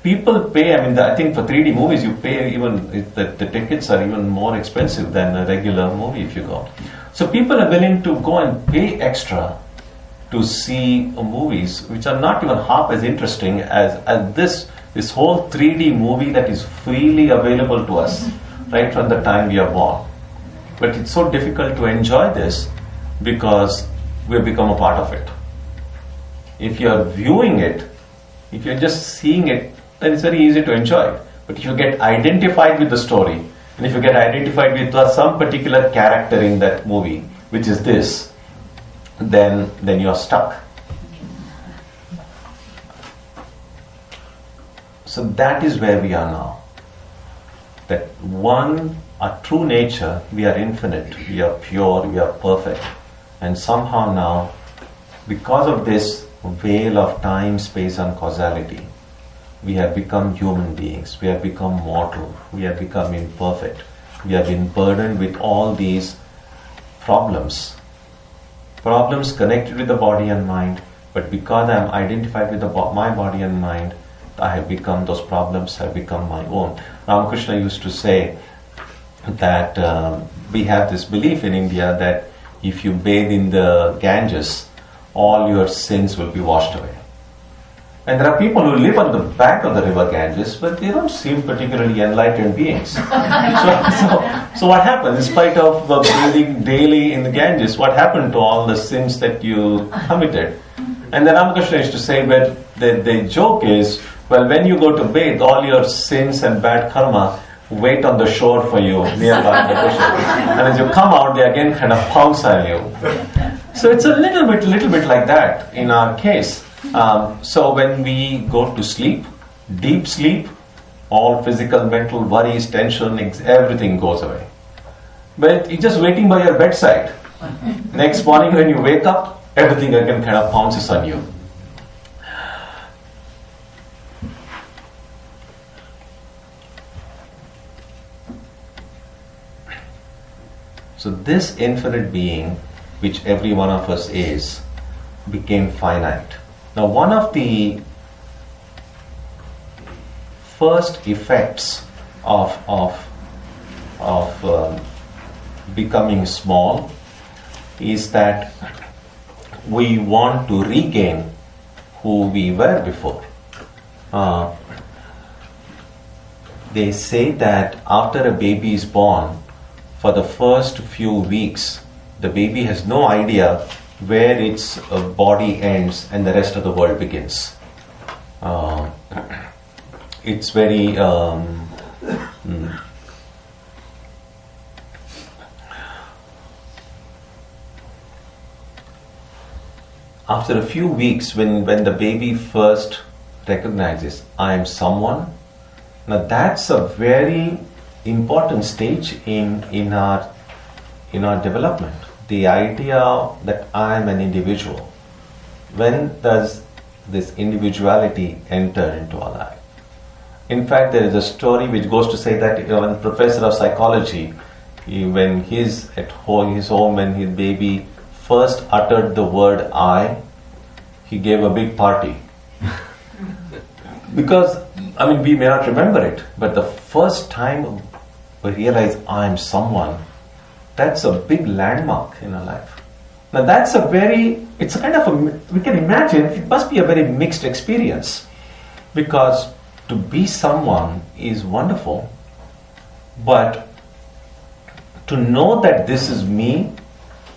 People pay, I think for 3D movies you pay even, the tickets are even more expensive than a regular movie if you go. So people are willing to go and pay extra to see movies which are not even half as interesting as this whole 3D movie that is freely available to us right from the time we are born. But it's so difficult to enjoy this because we've become a part of it. If you're viewing it, if you're just seeing it, then it's very easy to enjoy it. But if you get identified with the story, and if you get identified with some particular character in that movie, which is this, then you're stuck. So that is where we are now. That our true nature, we are infinite, we are pure, we are perfect. And somehow now, because of this veil of time, space and causality, we have become human beings, we have become mortal, we have become imperfect. We have been burdened with all these problems connected with the body and mind, but because I am identified with my body and mind, those problems have become my own. Ramakrishna used to say that we have this belief in India that if you bathe in the Ganges, all your sins will be washed away. And there are people who live on the bank of the river Ganges, but they don't seem particularly enlightened beings. So what happened? In spite of bathing daily in the Ganges, what happened to all the sins that you committed? And then Ramakrishna used to say, well, the joke is, when you go to bathe, all your sins and bad karma wait on the shore for you nearby the ocean. And as you come out, they again kind of pounce on you. So it's a little bit like that in our case. So when we go to sleep, deep sleep, all physical, mental worries, tension, everything goes away. But it's just waiting by your bedside. Next morning when you wake up, everything again kind of pounces on you. So this infinite being, which every one of us is, became finite. Now, one of the first effects of becoming small is that we want to regain who we were before. They say that after a baby is born, for the first few weeks, the baby has no idea where its body ends and the rest of the world begins. It's very after a few weeks, when the baby first recognizes, I am someone, now that's a very important stage in our development. The idea that I am an individual. When does this individuality enter into our life? In fact, there is a story which goes to say that when a professor of psychology, when he's at his home, when his baby first uttered the word I, he gave a big party. Because, we may not remember it, but the first time we realize I am someone, that's a big landmark in our life. Now it's a kind of we can imagine, it must be a very mixed experience, because to be someone is wonderful, but to know that this is me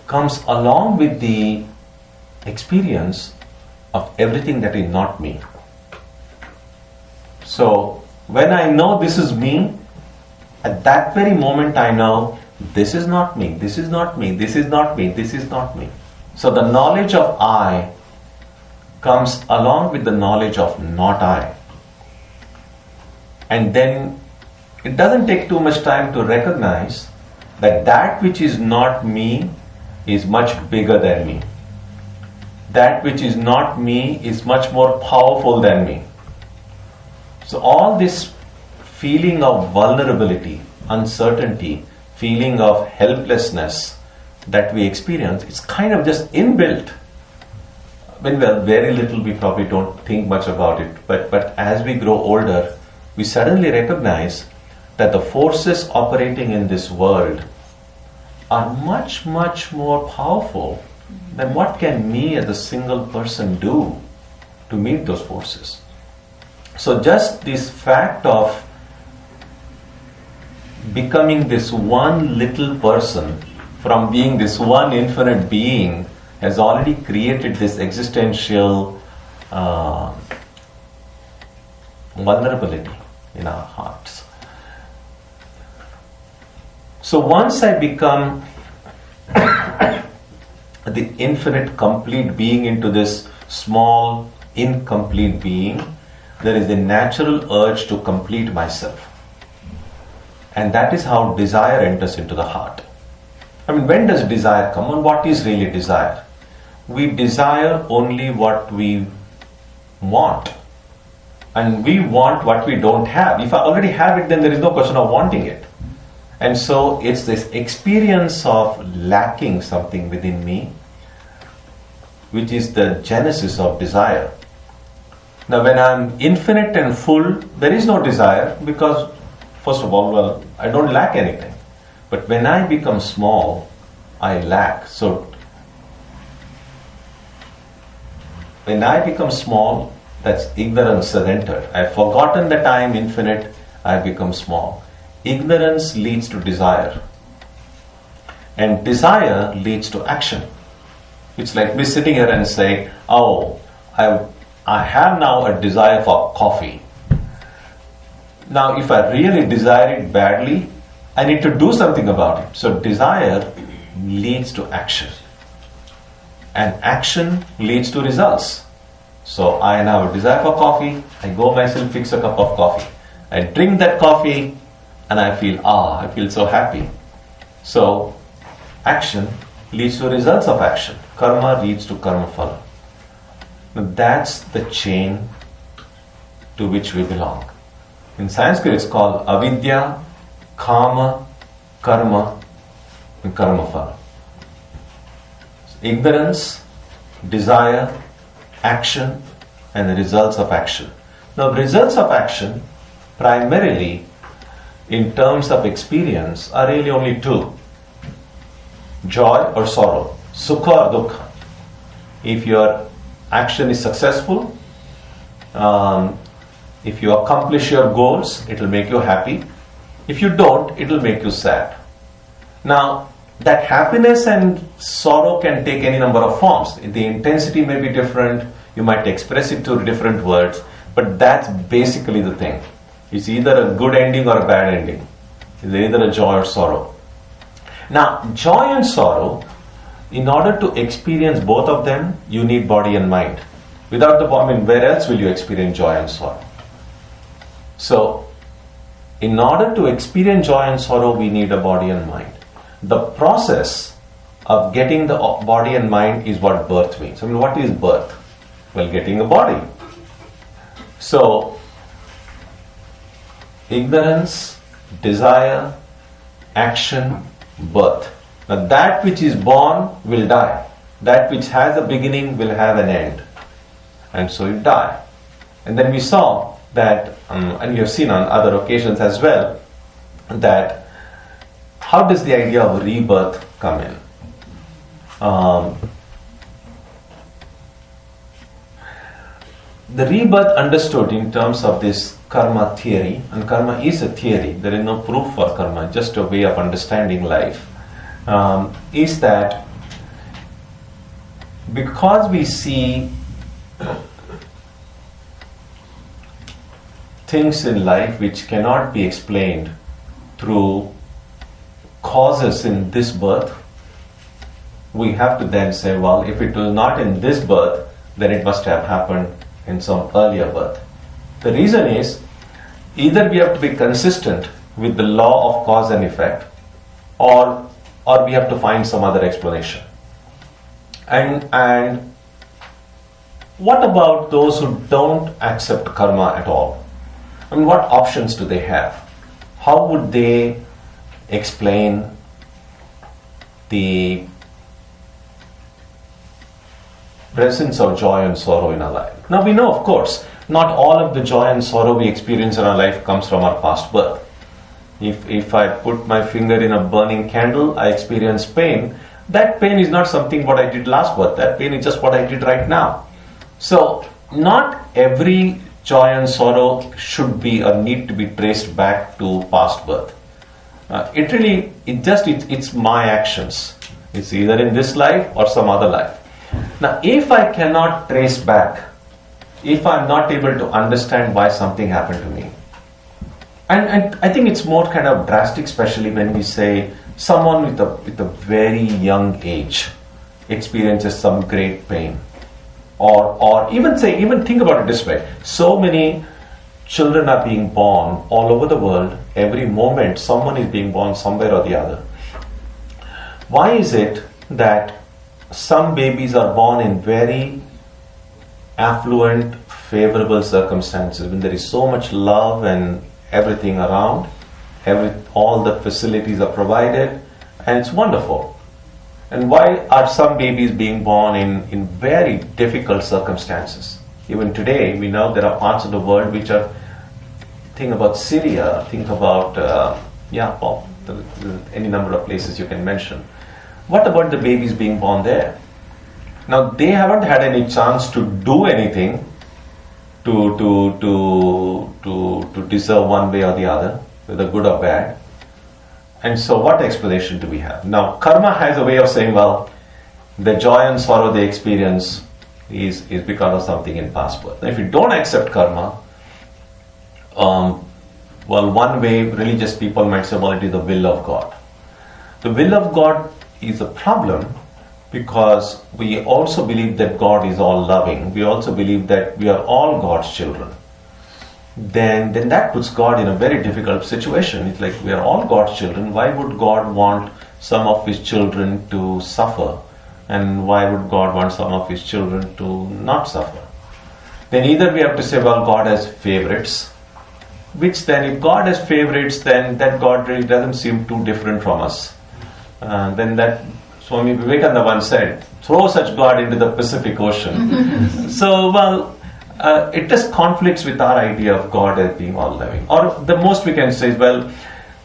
comes along with the experience of everything that is not me. So when I know this is me, at that very moment I know this is not me, this is not me, this is not me, this is not me. So the knowledge of I comes along with the knowledge of not I. And then it doesn't take too much time to recognize that which is not me is much bigger than me. That which is not me is much more powerful than me. So all this feeling of vulnerability, uncertainty, feeling of helplessness that we experience, it's kind of just inbuilt. When we are very little, we probably don't think much about it. But as we grow older, we suddenly recognize that the forces operating in this world are much, much more powerful than what can me as a single person do to meet those forces. So just this fact of becoming this one little person from being this one infinite being has already created this existential vulnerability in our hearts. So once I become the infinite complete being into this small incomplete being, there is a natural urge to complete myself. And that is how desire enters into the heart. When does desire come? And what is really desire? We desire only what we want. And we want what we don't have. If I already have it, then there is no question of wanting it. And so it's this experience of lacking something within me, which is the genesis of desire. Now when I'm infinite and full, there is no desire because, first of all, I don't lack anything. But when I become small, I lack. So when I become small, that's ignorance has entered. I've forgotten that I am infinite, I become small. Ignorance leads to desire. And desire leads to action. It's like me sitting here and saying, I have now a desire for coffee. Now, if I really desire it badly, I need to do something about it. So desire leads to action. And action leads to results. So I now have a desire for coffee. I go myself fix a cup of coffee. I drink that coffee and I feel so happy. So action leads to results of action. Karma leads to karma phala. Now that's the chain to which we belong. In Sanskrit it's called avidya, kama, karma, and karma phala. Ignorance, desire, action, and the results of action. Now, the results of action, primarily in terms of experience, are really only two: joy or sorrow, sukha or dukkha. If your action is successful, if you accomplish your goals, it will make you happy. If you don't, it will make you sad. Now, that happiness and sorrow can take any number of forms. The intensity may be different, you might express it through different words, but that's basically the thing. It's either a good ending or a bad ending. It's either a joy or sorrow. Now, joy and sorrow, in order to experience both of them, you need body and mind. Without the body, where else will you experience joy and sorrow? So, in order to experience joy and sorrow, we need a body and mind. The process of getting the body and mind is what birth means. What is birth? Well, getting a body. So, ignorance, desire, action, birth. Now, that which is born will die. That which has a beginning will have an end. And so you die. And then we saw that, and we have seen on other occasions as well, that how does the idea of rebirth come in? The rebirth understood in terms of this karma theory, and karma is a theory, there is no proof for karma, just a way of understanding life, is that because we see things in life which cannot be explained through causes in this birth, we have to then say, well, if it was not in this birth, then it must have happened in some earlier birth. The reason is, either we have to be consistent with the law of cause and effect, or we have to find some other explanation. And what about those who don't accept karma at all? What options do they have? How would they explain the presence of joy and sorrow in our life? Now, we know, of course, not all of the joy and sorrow we experience in our life comes from our past birth. If I put my finger in a burning candle, I experience pain. That pain is not something what I did last birth. That pain is just what I did right now. So, not every joy and sorrow should be or need to be traced back to past birth. It's my actions. It's either in this life or some other life. Now, if I cannot trace back, if I'm not able to understand why something happened to me, and I think it's more kind of drastic, especially when we say someone with a very young age experiences some great pain, or even think about it this way: so many children are being born all over the world. Every moment, someone is being born somewhere or the other. Why is it that some babies are born in very affluent, favorable circumstances, when there is so much love and everything around, all the facilities are provided, and it's wonderful? And why are some babies being born in very difficult circumstances? Even today, we know there are parts of the world which are, think about Syria, think about, any number of places you can mention. What about the babies being born there? Now, they haven't had any chance to do anything to deserve one way or the other, whether good or bad. And so what explanation do we have? Now, karma has a way of saying, well, the joy and sorrow they experience is because of something in past birth. Now, if you don't accept karma, one way religious people might say, well, it is the will of God. The will of God is a problem because we also believe that God is all loving. We also believe that we are all God's children. Then that puts God in a very difficult situation. It's like we are all God's children. Why would God want some of His children to suffer? And why would God want some of His children to not suffer? Then either we have to say, well, God has favorites, which then if God has favorites, then that God really doesn't seem too different from us. Then that Swami Vivekananda once said, throw such God into the Pacific Ocean. So, it just conflicts with our idea of God as being all loving. Or the most we can say is, well,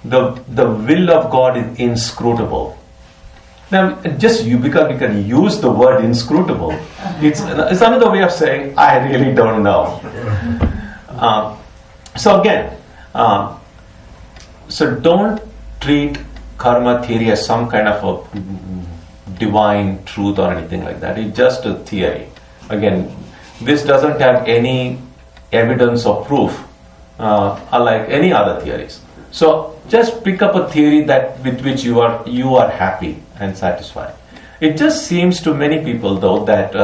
the will of God is inscrutable. Now, just because we can use the word inscrutable, it's another way of saying, I really don't know. So again, so don't treat karma theory as some kind of a divine truth or anything like that. It's just a theory. Again, this doesn't have any evidence or proof, unlike any other theories. So just pick up a theory that with which you are happy and satisfied. It just seems to many people, though, that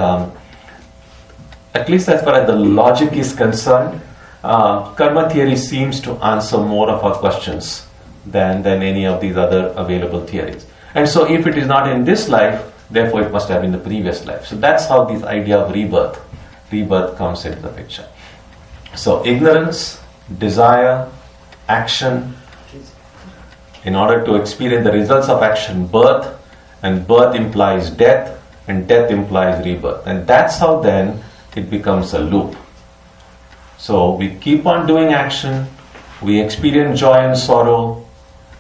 at least as far as the logic is concerned, karma theory seems to answer more of our questions than any of these other available theories. And so if it is not in this life, therefore it must have been the previous life. So that's how this idea of rebirth comes into the picture. So ignorance, desire, action. In order to experience the results of action, birth, and birth implies death, and death implies rebirth. And that's how then it becomes a loop. So we keep on doing action, we experience joy and sorrow,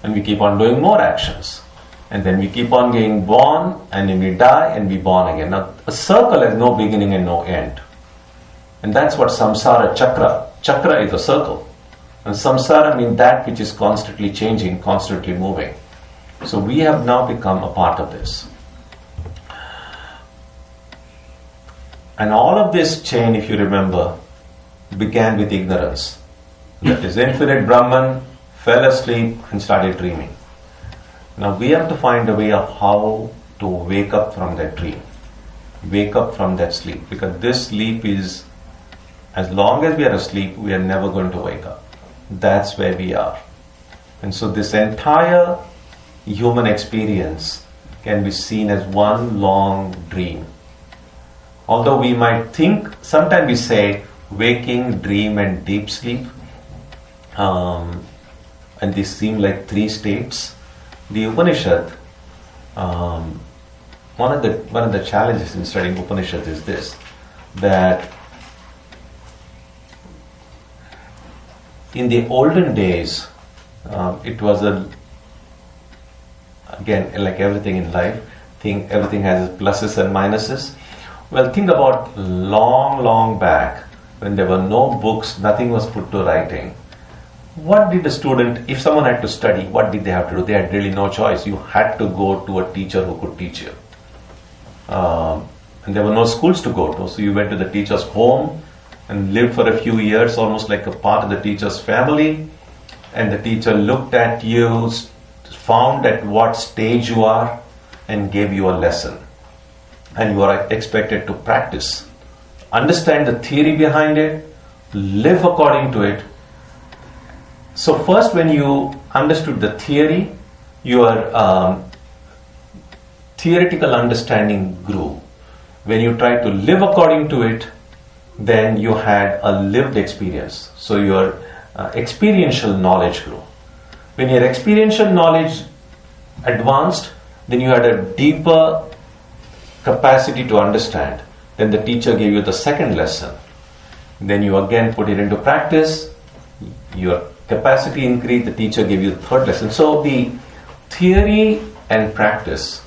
and we keep on doing more actions. And then we keep on getting born, and then we die, and we born again. Now, a circle has no beginning and no end. And that's what samsara chakra. Chakra is a circle. And samsara means that which is constantly changing, constantly moving. So we have now become a part of this. And all of this chain, if you remember, began with ignorance. That is, infinite Brahman fell asleep and started dreaming. Now we have to find a way of how to wake up from that dream. Wake up from that sleep. Because this sleep is, as long as we are asleep, we are never going to wake up. That's where we are. And so this entire human experience can be seen as one long dream. Although we might think, sometimes we say waking, dream and deep sleep, and these seem like three states. The Upanishad, one of the challenges in studying Upanishad is this, that in the olden days, it was again, like everything in life, everything has its pluses and minuses. Well, think about long back, when there were no books, nothing was put to writing. What did a student, if someone had to study, what did they have to do? They had really no choice. You had to go to a teacher who could teach you. And there were no schools to go to, so you went to the teacher's home and lived for a few years, almost like a part of the teacher's family. And the teacher looked at you, found at what stage you are, and gave you a lesson. And you are expected to practice. Understand the theory behind it, live according to it. So first, when you understood the theory, your theoretical understanding grew. When you tried to live according to it, then you had a lived experience. So your experiential knowledge grew. When your experiential knowledge advanced, then you had a deeper capacity to understand. Then the teacher gave you the second lesson. Then you again put it into practice. Your capacity increased. The teacher gave you the third lesson. So the theory and practice,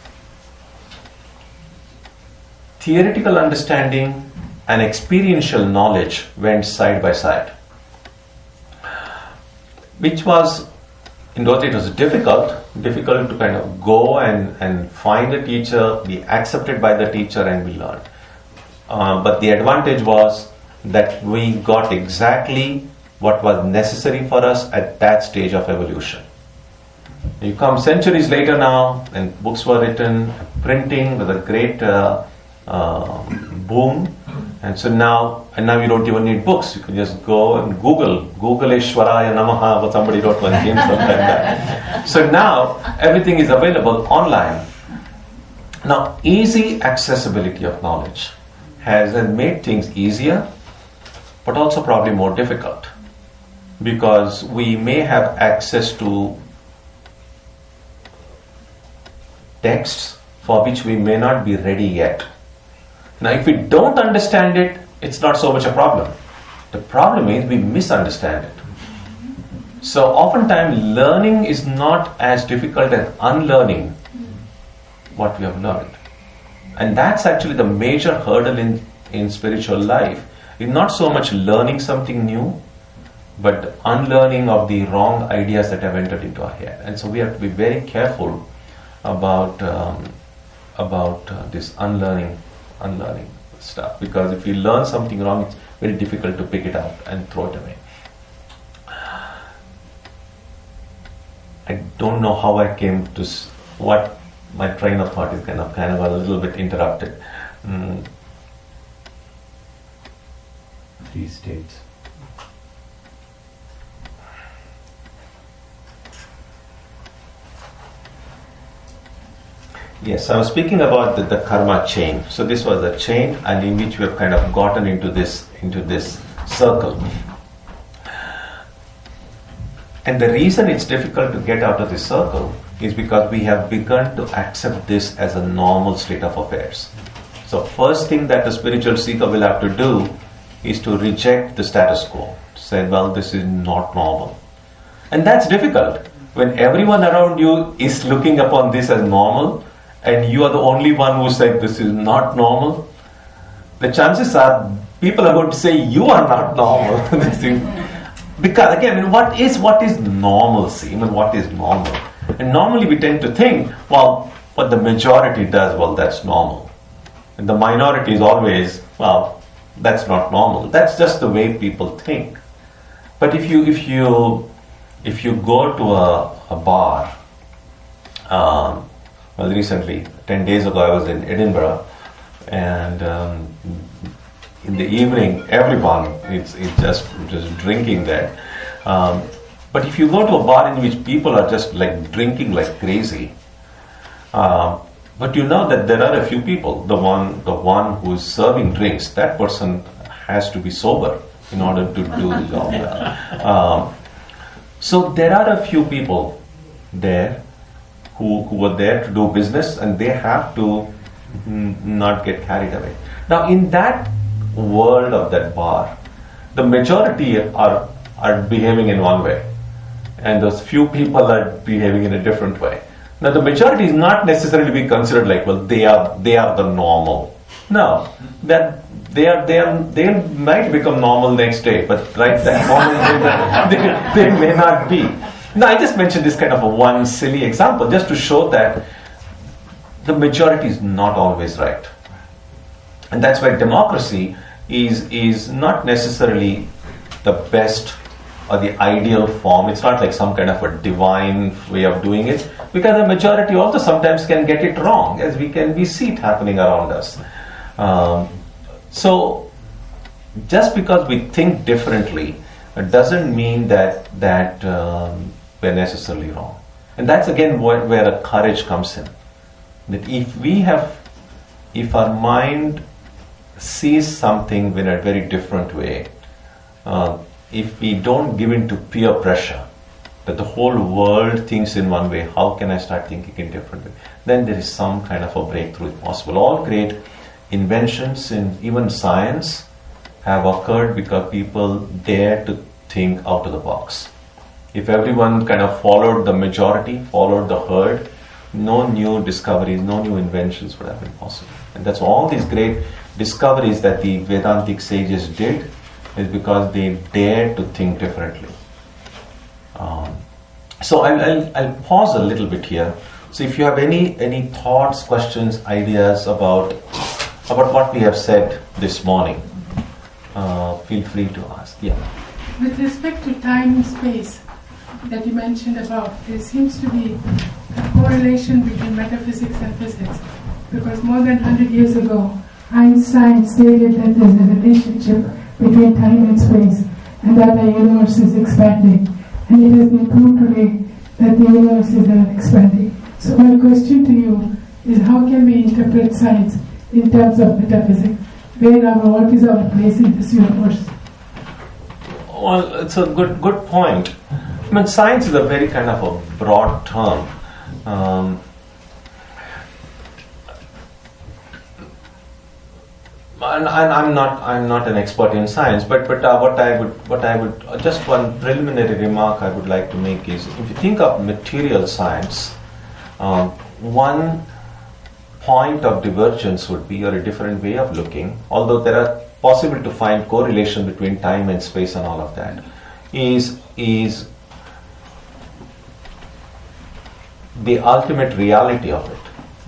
theoretical understanding and experiential knowledge went side by side, which was, in those days, it was difficult to kind of go and find a teacher, be accepted by the teacher, and we learned. But the advantage was that we got exactly what was necessary for us at that stage of evolution. You come centuries later now, and books were written, printing was a great boom. And so now you don't even need books. You can just go and Google Ishwaraya Namaha, what somebody wrote one name sometime back. So now everything is available online. Now, easy accessibility of knowledge has made things easier, but also probably more difficult, because we may have access to texts for which we may not be ready yet. Now, if we don't understand it, it's not so much a problem. The problem is we misunderstand it. So oftentimes learning is not as difficult as unlearning what we have learned. And that's actually the major hurdle in spiritual life. It's not so much learning something new, but unlearning of the wrong ideas that have entered into our head. And so we have to be very careful about this unlearning stuff, because if we learn something wrong, it's very difficult to pick it up and throw it away. I don't know how I came to what my train of thought is kind of a little bit interrupted. 3 states. Yes, I was speaking about the karma chain. So this was a chain, and in which we have kind of gotten into this circle. And the reason it's difficult to get out of this circle is because we have begun to accept this as a normal state of affairs. So first thing that the spiritual seeker will have to do is to reject the status quo. Say, well, this is not normal. And that's difficult. When everyone around you is looking upon this as normal, and you are the only one who said this is not normal, the chances are people are going to say you are not normal. Because again, what is normalcy? What is normal? And normally we tend to think, well, what the majority does, well, that's normal. And the minority is always, well, that's not normal. That's just the way people think. But if you go to a bar, well, recently, 10 days ago, I was in Edinburgh, and in the evening, everyone is just drinking there. But if you go to a bar in which people are just like drinking like crazy, but you know that there are a few people, the one who is serving drinks, that person has to be sober in order to do the job well. So there are a few people there who were there to do business, and they have to not get carried away. Now, in that world of that bar, the majority are behaving in one way, and those few people are behaving in a different way. Now, the majority is not necessarily be considered like, well, they are the normal. No, that they might become normal next day, but right that moment they may not be. Now, I just mentioned this kind of a one silly example just to show that the majority is not always right. And that's why democracy is not necessarily the best or the ideal form. It's not like some kind of a divine way of doing it, because the majority also sometimes can get it wrong, as we see it happening around us. So just because we think differently, it doesn't mean that we're necessarily wrong. And that's again where the courage comes in. That if our mind sees something in a very different way, if we don't give in to peer pressure, that the whole world thinks in one way, how can I start thinking in a different way? Then there is some kind of a breakthrough possible. All great inventions in even science have occurred because people dare to think out of the box. If everyone kind of followed the majority, followed the herd, no new discoveries, no new inventions would have been possible. And that's all these great discoveries that the Vedantic sages did, is because they dared to think differently. So I'll pause a little bit here. So if you have any thoughts, questions, ideas about what we have said this morning, feel free to ask. Yeah. With respect to time and space that you mentioned about, there seems to be a correlation between metaphysics and physics, because more than 100 years ago, Einstein stated that there's a relationship between time and space, and that the universe is expanding. And it has been proved today that the universe is expanding. So my question to you is, how can we interpret science in terms of metaphysics? What is our place in this universe? Well, it's a good point. I mean, science is a very kind of a broad term. and I'm not an expert in science, but what I would just one preliminary remark I would like to make is, if you think of material science, one point of divergence would be, or a different way of looking, although there are possible to find correlation between time and space and all of that, is the ultimate reality of it.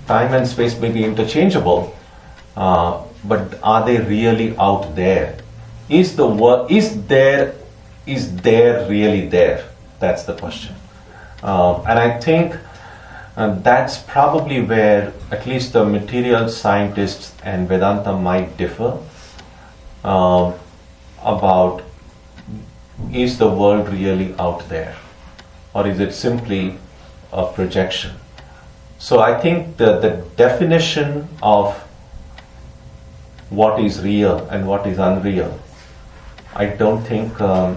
Time and space may be interchangeable, but are they really out there? Is there really there? That's the question. And I think that's probably where at least the material scientists and Vedanta might differ about, is the world really out there, or is it simply a projection? So I think the definition of what is real and what is unreal, I don't think the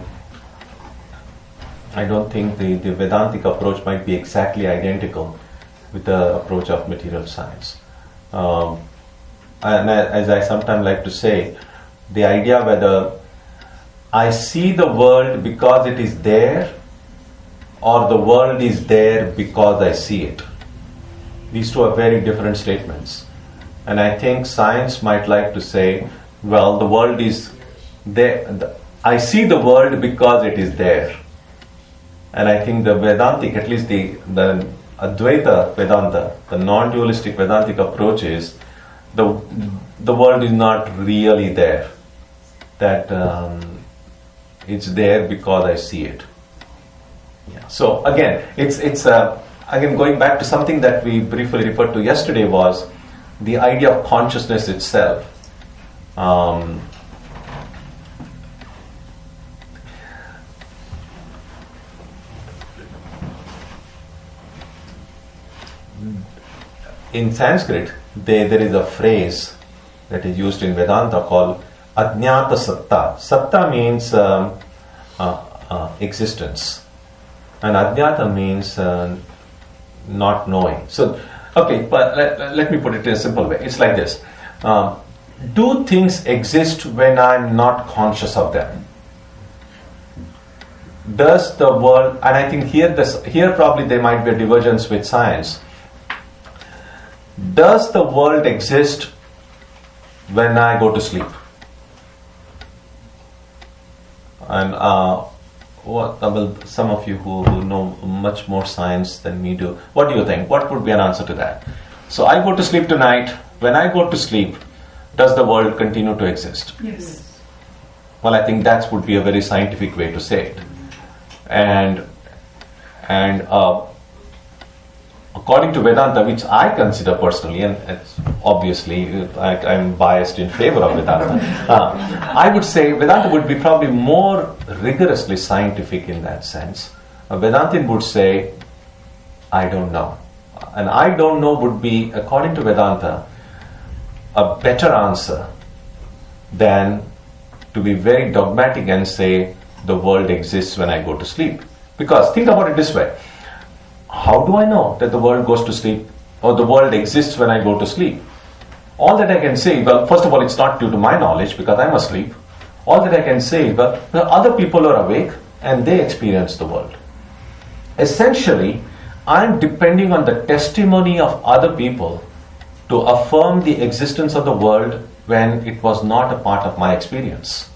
Vedantic approach might be exactly identical with the approach of material science. And as I sometimes like to say, the idea whether I see the world because it is there, or the world is there because I see it. These two are very different statements. And I think science might like to say, well, the world is there. I see the world because it is there. And I think the Vedantic, at least the Advaita Vedanta, the non-dualistic Vedantic approach is, the world is not really there. That it's there because I see it. Yeah. So again, it's again going back to something that we briefly referred to yesterday, was the idea of consciousness itself. In Sanskrit, there is a phrase that is used in Vedanta called Ajnata Satta. Satta means existence, and Ajnata means not knowing. So, okay, but let me put it in a simple way. It's like this. Do things exist when I'm not conscious of them? Does the world, and I think here probably there might be a divergence with science. Does the world exist when I go to sleep? And some of you who know much more science than me do, what do you think? What would be an answer to that? So I go to sleep tonight. When I go to sleep, does the world continue to exist? Yes. Well, I think that would be a very scientific way to say it. And according to Vedanta, which I consider personally, and it's obviously I'm biased in favor of Vedanta, I would say Vedanta would be probably more rigorously scientific in that sense. A Vedantin would say, I don't know. And I don't know would be, according to Vedanta, a better answer than to be very dogmatic and say the world exists when I go to sleep. Because think about it this way. How do I know that the world goes to sleep, or the world exists when I go to sleep? All that I can say, well, first of all, it's not due to my knowledge because I'm asleep. All that I can say is, well, other people are awake and they experience the world. Essentially, I'm depending on the testimony of other people to affirm the existence of the world when it was not a part of my experience.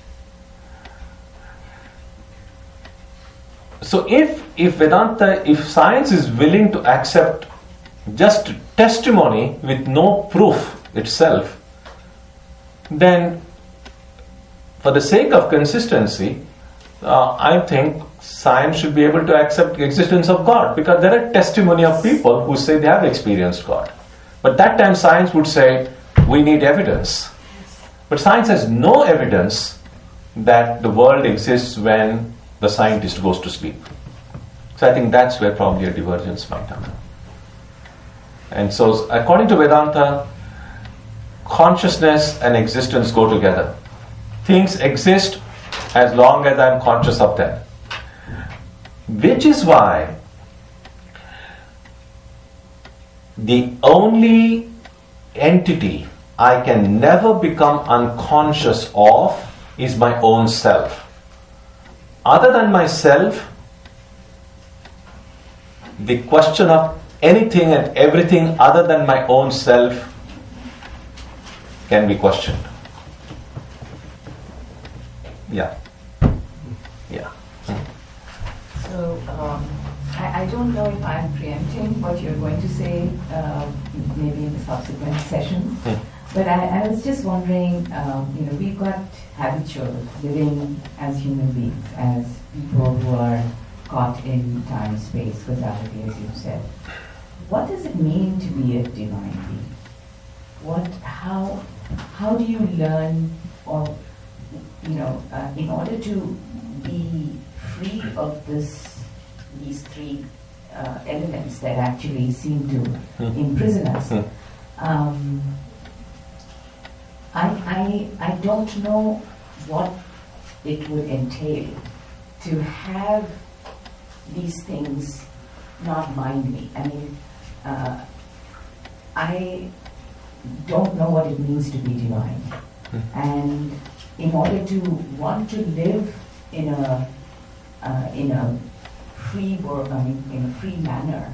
So if Vedanta, if science is willing to accept just testimony with no proof itself, then for the sake of consistency, I think science should be able to accept the existence of God, because there are testimony of people who say they have experienced God. But that time science would say, we need evidence. But science has no evidence that the world exists when the scientist goes to sleep. So I think that's where probably a divergence might happen. And so according to Vedanta, consciousness and existence go together. Things exist as long as I'm conscious of them. Which is why the only entity I can never become unconscious of is my own self. Other than myself, the question of anything and everything other than my own self can be questioned. Yeah. Yeah. So, I don't know if I'm preempting what you're going to say, maybe in the subsequent session, but I was just wondering, we've got habitual living as human beings, as people who are caught in time, space, causality, as you said. What does it mean to be a divine being? How do you learn, or in order to be free of these three elements that actually seem to imprison us? I don't know what it would entail to have these things not mind me. I mean, I don't know what it means to be divine. And in order to want to live in a free world, in a free manner,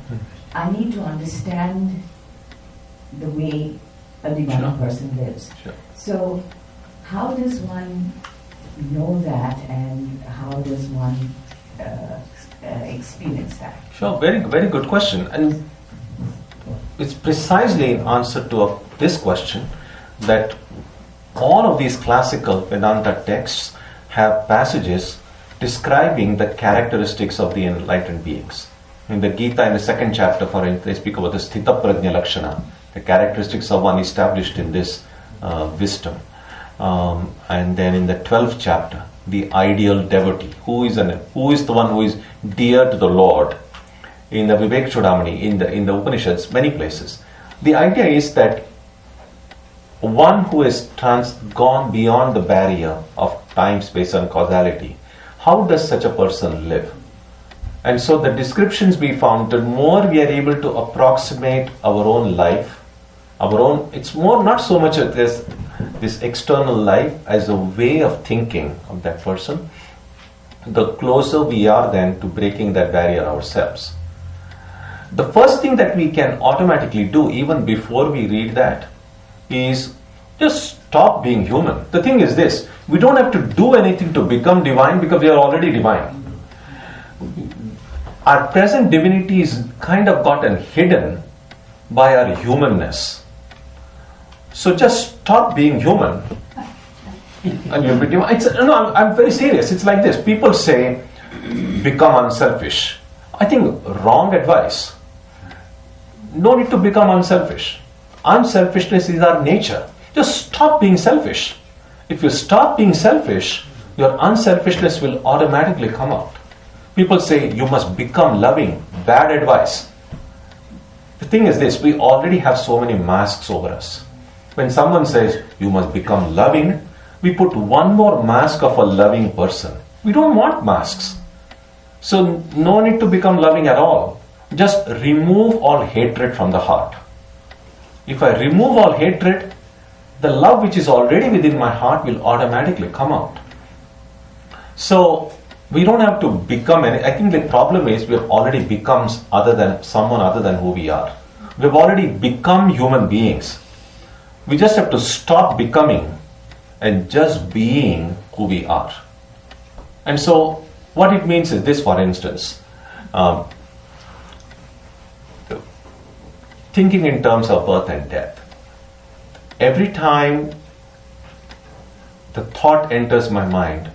I need to understand the way a divine person lives. Sure. So, how does one know that, and how does one experience that? Sure, very, very good question. And it's precisely in answer to this question that all of these classical Vedanta texts have passages describing the characteristics of the enlightened beings. In the Gita, in the 2nd chapter, for instance, they speak about the Sthita Prajna Lakshana, the characteristics of one established in this wisdom. And then in the 12th chapter, the ideal devotee, who is the one who is dear to the Lord. In the Vivek Chudamani, in the Upanishads, many places, the idea is that one who has gone beyond the barrier of time, space, and causality, how does such a person live? And so the descriptions we found, the more we are able to approximate our own life, it's more not so much as this external life as a way of thinking of that person, the closer we are then to breaking that barrier ourselves. The first thing that we can automatically do, even before we read that, is just stop being human. The thing is this, we don't have to do anything to become divine because we are already divine. Our present divinity is kind of gotten hidden by our humanness. So just stop being human and you'll be divine. I'm very serious. It's like this. People say, become unselfish. I think wrong advice. No need to become unselfish. Unselfishness is our nature. Just stop being selfish. If you stop being selfish, your unselfishness will automatically come out. People say you must become loving. Bad advice. The thing is this, we already have so many masks over us. When someone says you must become loving, we put one more mask of a loving person. We don't want masks. So no need to become loving at all. Just remove all hatred from the heart. If I remove all hatred, the love which is already within my heart will automatically come out. So we don't have to become any. I think the problem is we have already become someone other than who we are. We've already become human beings. We just have to stop becoming and just being who we are. And so what it means is this, for instance, thinking in terms of birth and death. Every time the thought enters my mind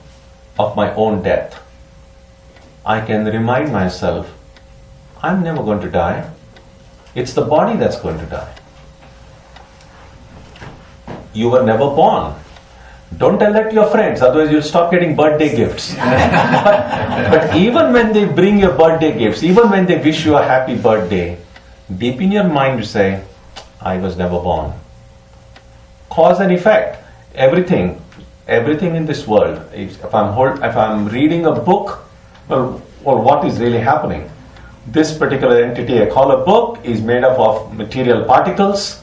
of my own death, I can remind myself, I'm never going to die. It's the body that's going to die. You were never born. Don't tell that to your friends, otherwise you'll stop getting birthday gifts. But even when they bring you birthday gifts, even when they wish you a happy birthday, deep in your mind you say, I was never born. Cause and effect. Everything in this world. If I'm reading a book, well, what is really happening? This particular entity I call a book is made up of material particles.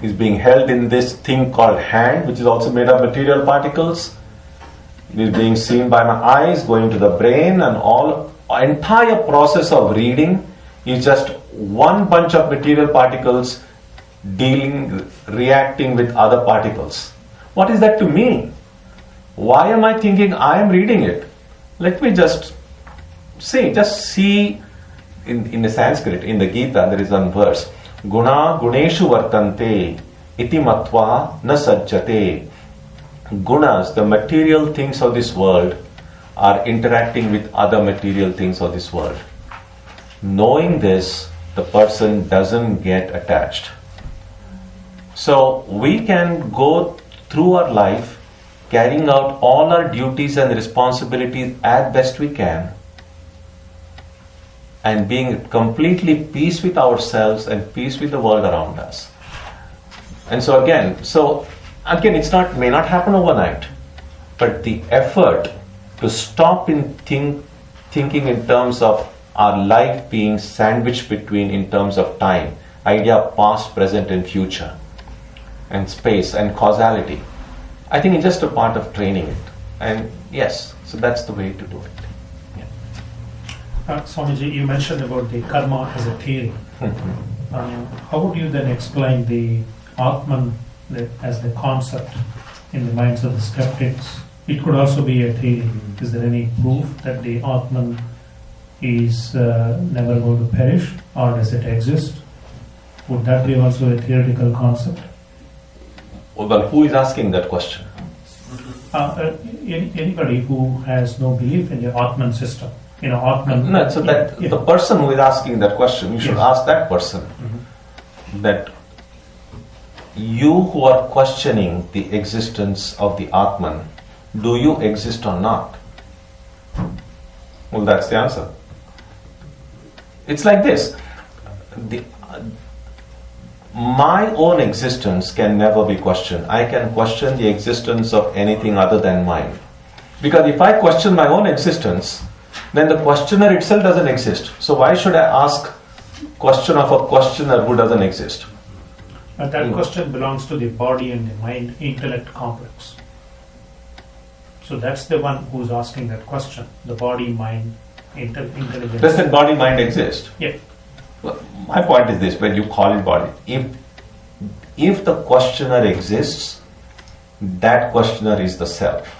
is being held in this thing called hand, which is also made of material particles. It is being seen by my eyes, going to the brain, and all entire process of reading is just one bunch of material particles reacting with other particles. What is that to me? Why am I thinking I am reading it? Let me just see in the Sanskrit, in the Gita, there is one verse, Guna guneshu vartante iti matva na sajjate. Gunas, the material things of this world, are interacting with other material things of this world. Knowing this, the person doesn't get attached. So we can go through our life carrying out all our duties and responsibilities as best we can, and being completely peace with ourselves and peace with the world around us. And so again, may not happen overnight, but the effort to stop in thinking in terms of our life being sandwiched between, in terms of time, idea of past, present and future, and space and causality. I think it's just a part of training it. And yes, so that's the way to do it. Swamiji, you mentioned about the karma as a theory. How would you then explain the Atman as the concept in the minds of the skeptics? It could also be a theory. Is there any proof that the Atman is never going to perish, or does it exist? Would that be also a theoretical concept? Well, who is asking that question? Anybody who has no belief in the Atman system. Atman. No, so that the person who is asking that question, you should ask that person that you who are questioning the existence of the Atman, do you exist or not? Well, that's the answer. It's like this. My own existence can never be questioned. I can question the existence of anything other than mine. Because if I question my own existence, then the questioner itself doesn't exist. So why should I ask question of a questioner who doesn't exist? But that question belongs to the body and the mind intellect complex. So that's the one who's asking that question. The body, mind, intelligence. Does that body, mind exist? Yeah. Well, my point is this, when you call it body, if the questioner exists, that questioner is the self.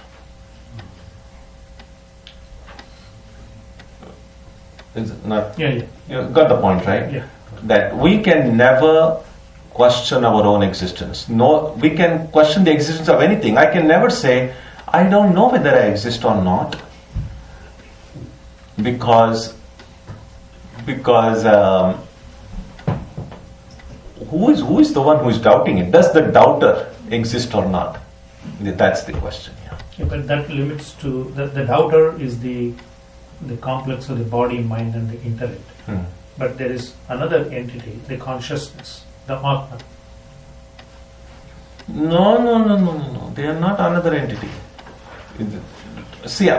Is it not? Yeah. You got the point, right? Yeah. That we can never question our own existence. No, we can question the existence of anything. I can never say, I don't know whether I exist or not, because who is the one who is doubting it? Does the doubter exist or not? That's the question. Yeah, but that limits to the doubter is the complex of the body, mind, and the intellect. But there is another entity, the consciousness, the Atman. No. They are not another entity. See,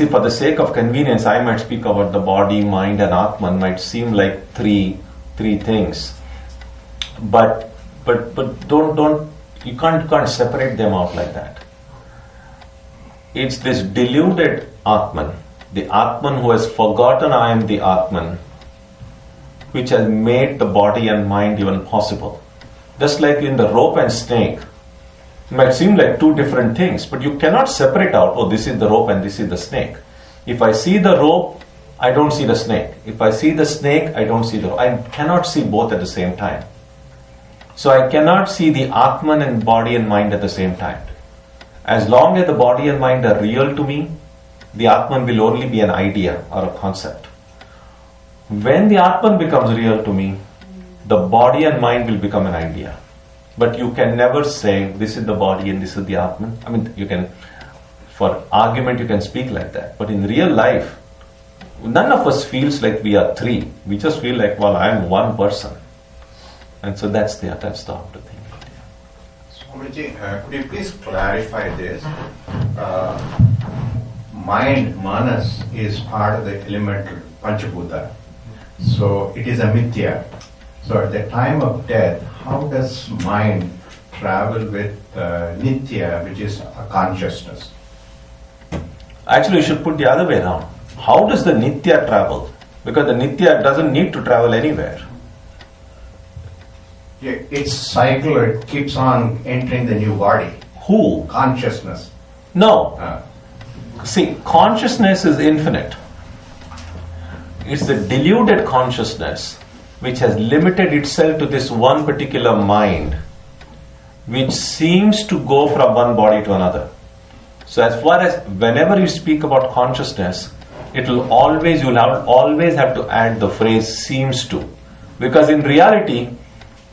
for the sake of convenience, I might speak about the body, mind, and Atman. Might seem like three things, but don't you can't separate them out like that. It's this deluded Atman, the Atman who has forgotten I am the Atman, which has made the body and mind even possible. Just like in the rope and snake, it might seem like two different things, but you cannot separate out, oh, this is the rope and this is the snake. If I see the rope, I don't see the snake. If I see the snake, I don't see the rope. I cannot see both at the same time. So I cannot see the Atman and body and mind at the same time. As long as the body and mind are real to me, the Atman will only be an idea or a concept. When the Atman becomes real to me, the body and mind will become an idea. But you can never say this is the body and this is the Atman. I mean, you can, for argument, you can speak like that. But in real life, none of us feels like we are three. We just feel like, well, I am one person. And so that's the how to think. Swamiji, could you please clarify this? Mind, manas, is part of the elemental Panchabhuta. So it is a mithya. So at the time of death, how does mind travel with Nitya, which is a consciousness? Actually, you should put the other way around. How does the Nitya travel? Because the Nitya doesn't need to travel anywhere. Its cycle, it keeps on entering the new body. Who? Consciousness. No. See, consciousness is infinite. It's the deluded consciousness which has limited itself to this one particular mind, which seems to go from one body to another. So as far as whenever you speak about consciousness, you'll always have to add the phrase seems to, because in reality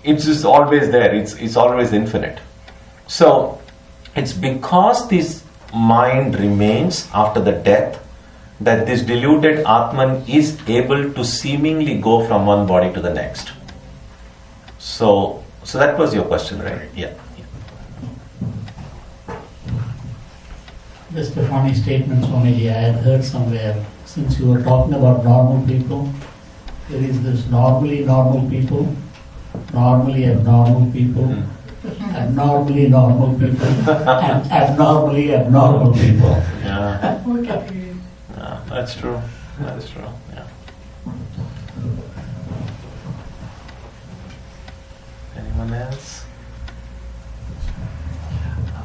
it's just always there. It's always infinite. So it's because this mind remains after the death that this deluded Atman is able to seemingly go from one body to the next. So that was your question, right? Yeah. Just a funny statement, Swamiji. I had heard somewhere, since you were talking about normal people, there is this normally normal people, normally abnormal people, abnormally normal people, and abnormally abnormal people. Yeah. Okay. Yeah, that's true. That's true. Yeah. Anyone else?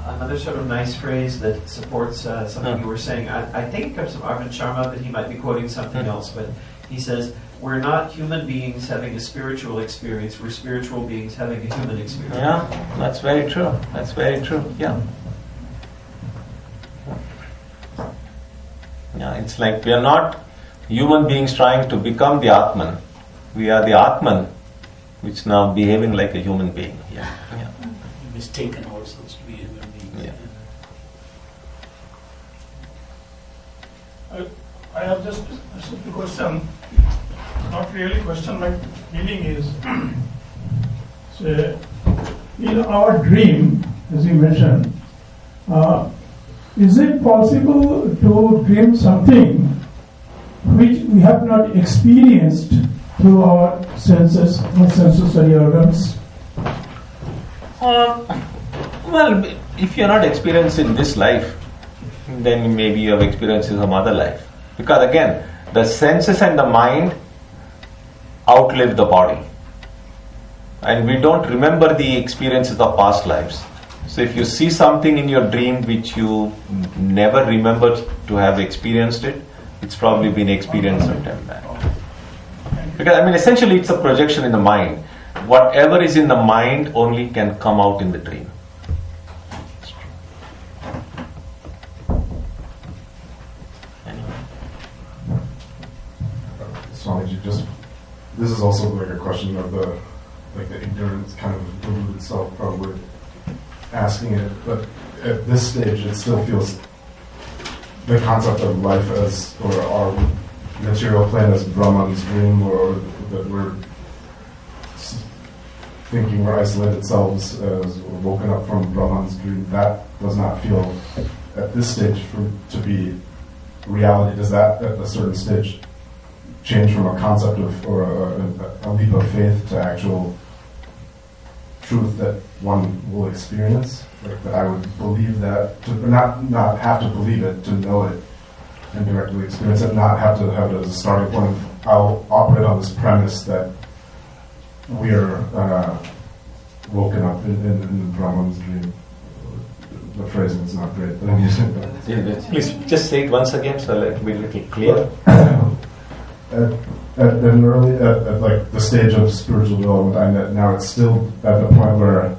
Another sort of nice phrase that supports something you were saying. I think it comes from Arvind Sharma, but he might be quoting something else. But he says, "We're not human beings having a spiritual experience. We're spiritual beings having a human experience." Yeah, that's very true. That's very true. Yeah. Yeah, it's like we are not human beings trying to become the Atman. We are the Atman, which now behaving like a human being. Yeah. Yeah. Mistaken ourselves to be human beings. Yeah. I have just a simple question. Not really question, my feeling is, so in our dream, as you mentioned, is it possible to dream something which we have not experienced through our senses or sensory organs? Well, if you're not experiencing this life, then maybe you have experienced some other life. Because again, the senses and the mind outlive the body. And we don't remember the experiences of past lives. So if you see something in your dream which you never remembered to have experienced it, it's probably been experienced sometime back. Because essentially it's a projection in the mind. Whatever is in the mind only can come out in the dream. Swamiji, this is also like a question of the ignorance kind of deluded self probably asking it, but at this stage it still feels the concept of life as, or our material plane as Brahman's dream, or that we're thinking we're isolated selves as we're woken up from Brahman's dream. That does not feel at this stage to be reality. Does that at a certain stage change from a concept of, or a leap of faith to actual truth that one will experience? Like that I would believe that, to not have to believe it, to know it and directly experience it, not have to have it as a starting point of, I'll operate on this premise that we are woken up in Brahman's dream. The phrasing is not great, but I'm using that. Please just say it once again so let it be a little clear. At like the stage of spiritual development I'm at now, it's still at the point where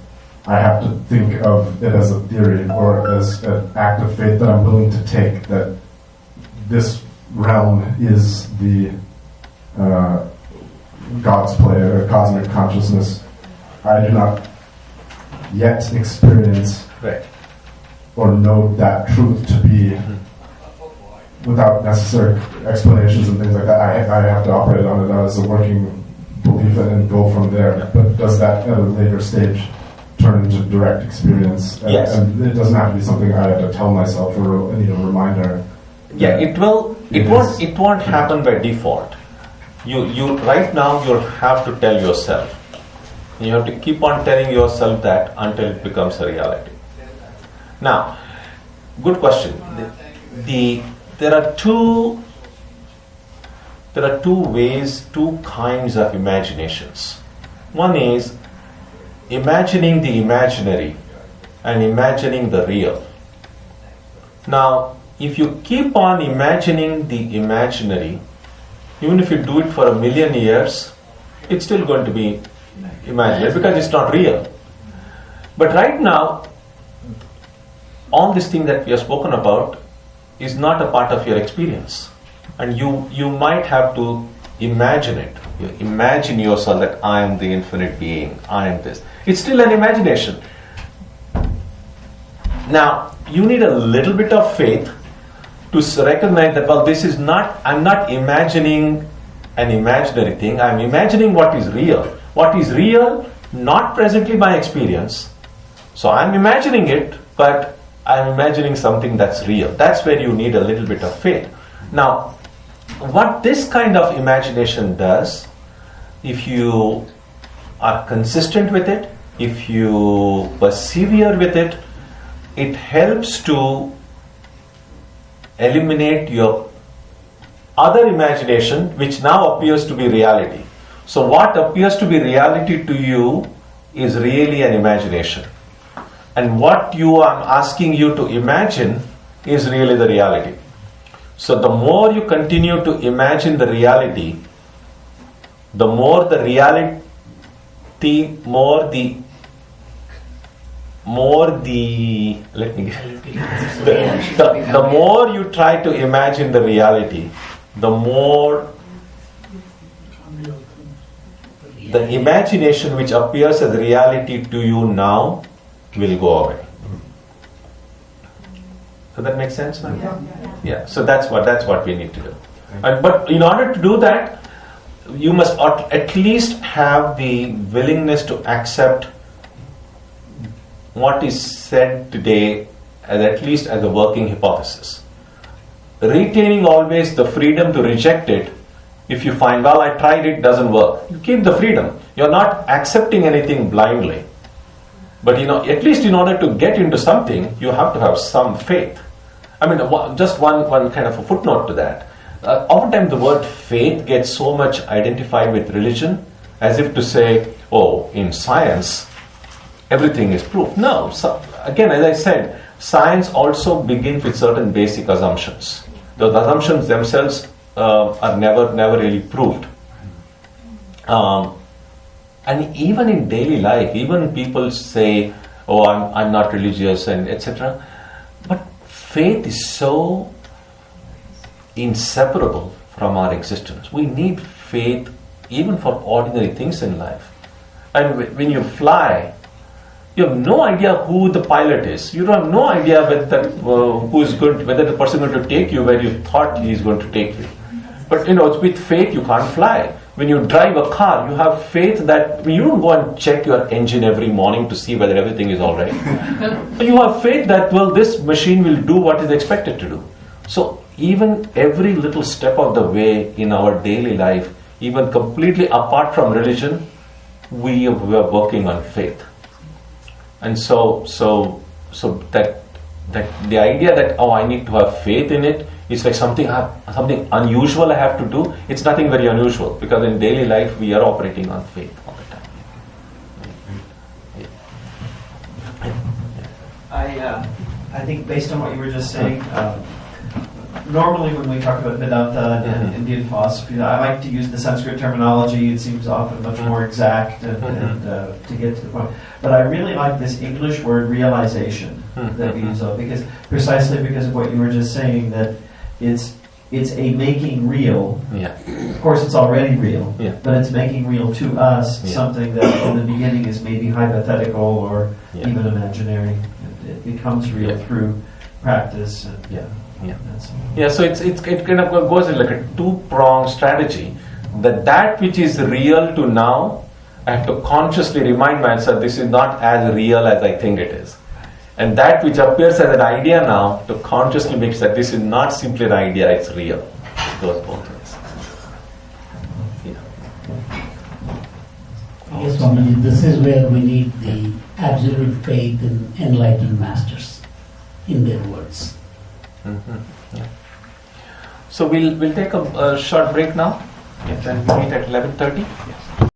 I have to think of it as a theory or as an act of faith that I'm willing to take, that this realm is the God's play or cosmic consciousness. I do not yet experience or know that truth to be without necessary explanations and things like that. I have to operate on it as a working belief and go from there. But does that at a later stage turn into direct experience? Yes. And it doesn't have to be something I have to tell myself or need a reminder. Yeah, it will. It won't happen by default. You right now you have to tell yourself. You have to keep on telling yourself that until it becomes a reality. Now, good question. There are two ways, two kinds of imaginations. One is imagining the imaginary and imagining the real. Now, if you keep on imagining the imaginary, even if you do it for 1,000,000 years, it's still going to be imaginary because it's not real. But right now, all this thing that we have spoken about is not a part of your experience. And you might have to imagine it. You imagine yourself that I am the infinite being, I am this. It's still an imagination. Now, you need a little bit of faith to recognize that, well, this is not, I'm not imagining an imaginary thing, I'm imagining what is real. What is real, not presently my experience. So I'm imagining it, but I'm imagining something that's real. That's where you need a little bit of faith. Now, what this kind of imagination does, if you are consistent with it, if you persevere with it, it helps to eliminate your other imagination, which now appears to be reality. So what appears to be reality to you is really an imagination. And what I'm asking you to imagine is really the reality. So the more you continue to imagine the reality, the more the reality, the more you try to imagine the reality, the more the imagination which appears as reality to you now will go away. Does that make sense now? Yeah. So that's what we need to do. But in order to do that, you must at least have the willingness to accept what is said today at least as a working hypothesis. Retaining always the freedom to reject it if you find, well, I tried it, doesn't work. You keep the freedom. You're not accepting anything blindly. But at least in order to get into something, you have to have some faith. I mean, just one kind of a footnote to that. Oftentimes the word faith gets so much identified with religion, as if to say, oh, in science, everything is proof. No, so, again, as I said, science also begins with certain basic assumptions. Those assumptions themselves are never really proved. And even in daily life, even people say, oh, I'm not religious and etc. But faith is so inseparable from our existence. We need faith even for ordinary things in life. And when you fly, you have no idea who the pilot is. You have no idea whether the person is going to take you where you thought he is going to take you. But with faith you can't fly. When you drive a car, you have faith that you don't go and check your engine every morning to see whether everything is all right. You have faith that, well, this machine will do what is expected to do. So even every little step of the way in our daily life, even completely apart from religion, we are working on faith. And so that the idea that, oh, I need to have faith in it, it's like something unusual I have to do. It's nothing very unusual, because in daily life we are operating on faith all the time. I think based on what you were just saying, normally when we talk about Vedanta and Indian philosophy, I like to use the Sanskrit terminology. It seems often much more exact and to get to the point. But I really like this English word realization that we use, precisely because of what you were just saying, that it's a making real. Yeah. Of course, it's already real, but it's making real to us something that in the beginning is maybe hypothetical or even imaginary. It becomes real through practice. And, so it kind of goes in like a two-pronged strategy. That which is real to now, I have to consciously remind myself this is not as real as I think it is. And that which appears as an idea now, to consciously make sure that this is not simply an idea, it's real. It goes both ways. Yes, Swamiji, this is where we need the absolute faith in enlightened masters, in their words. Yeah. So we'll take a short break now, and then we meet at 11:30. Yes.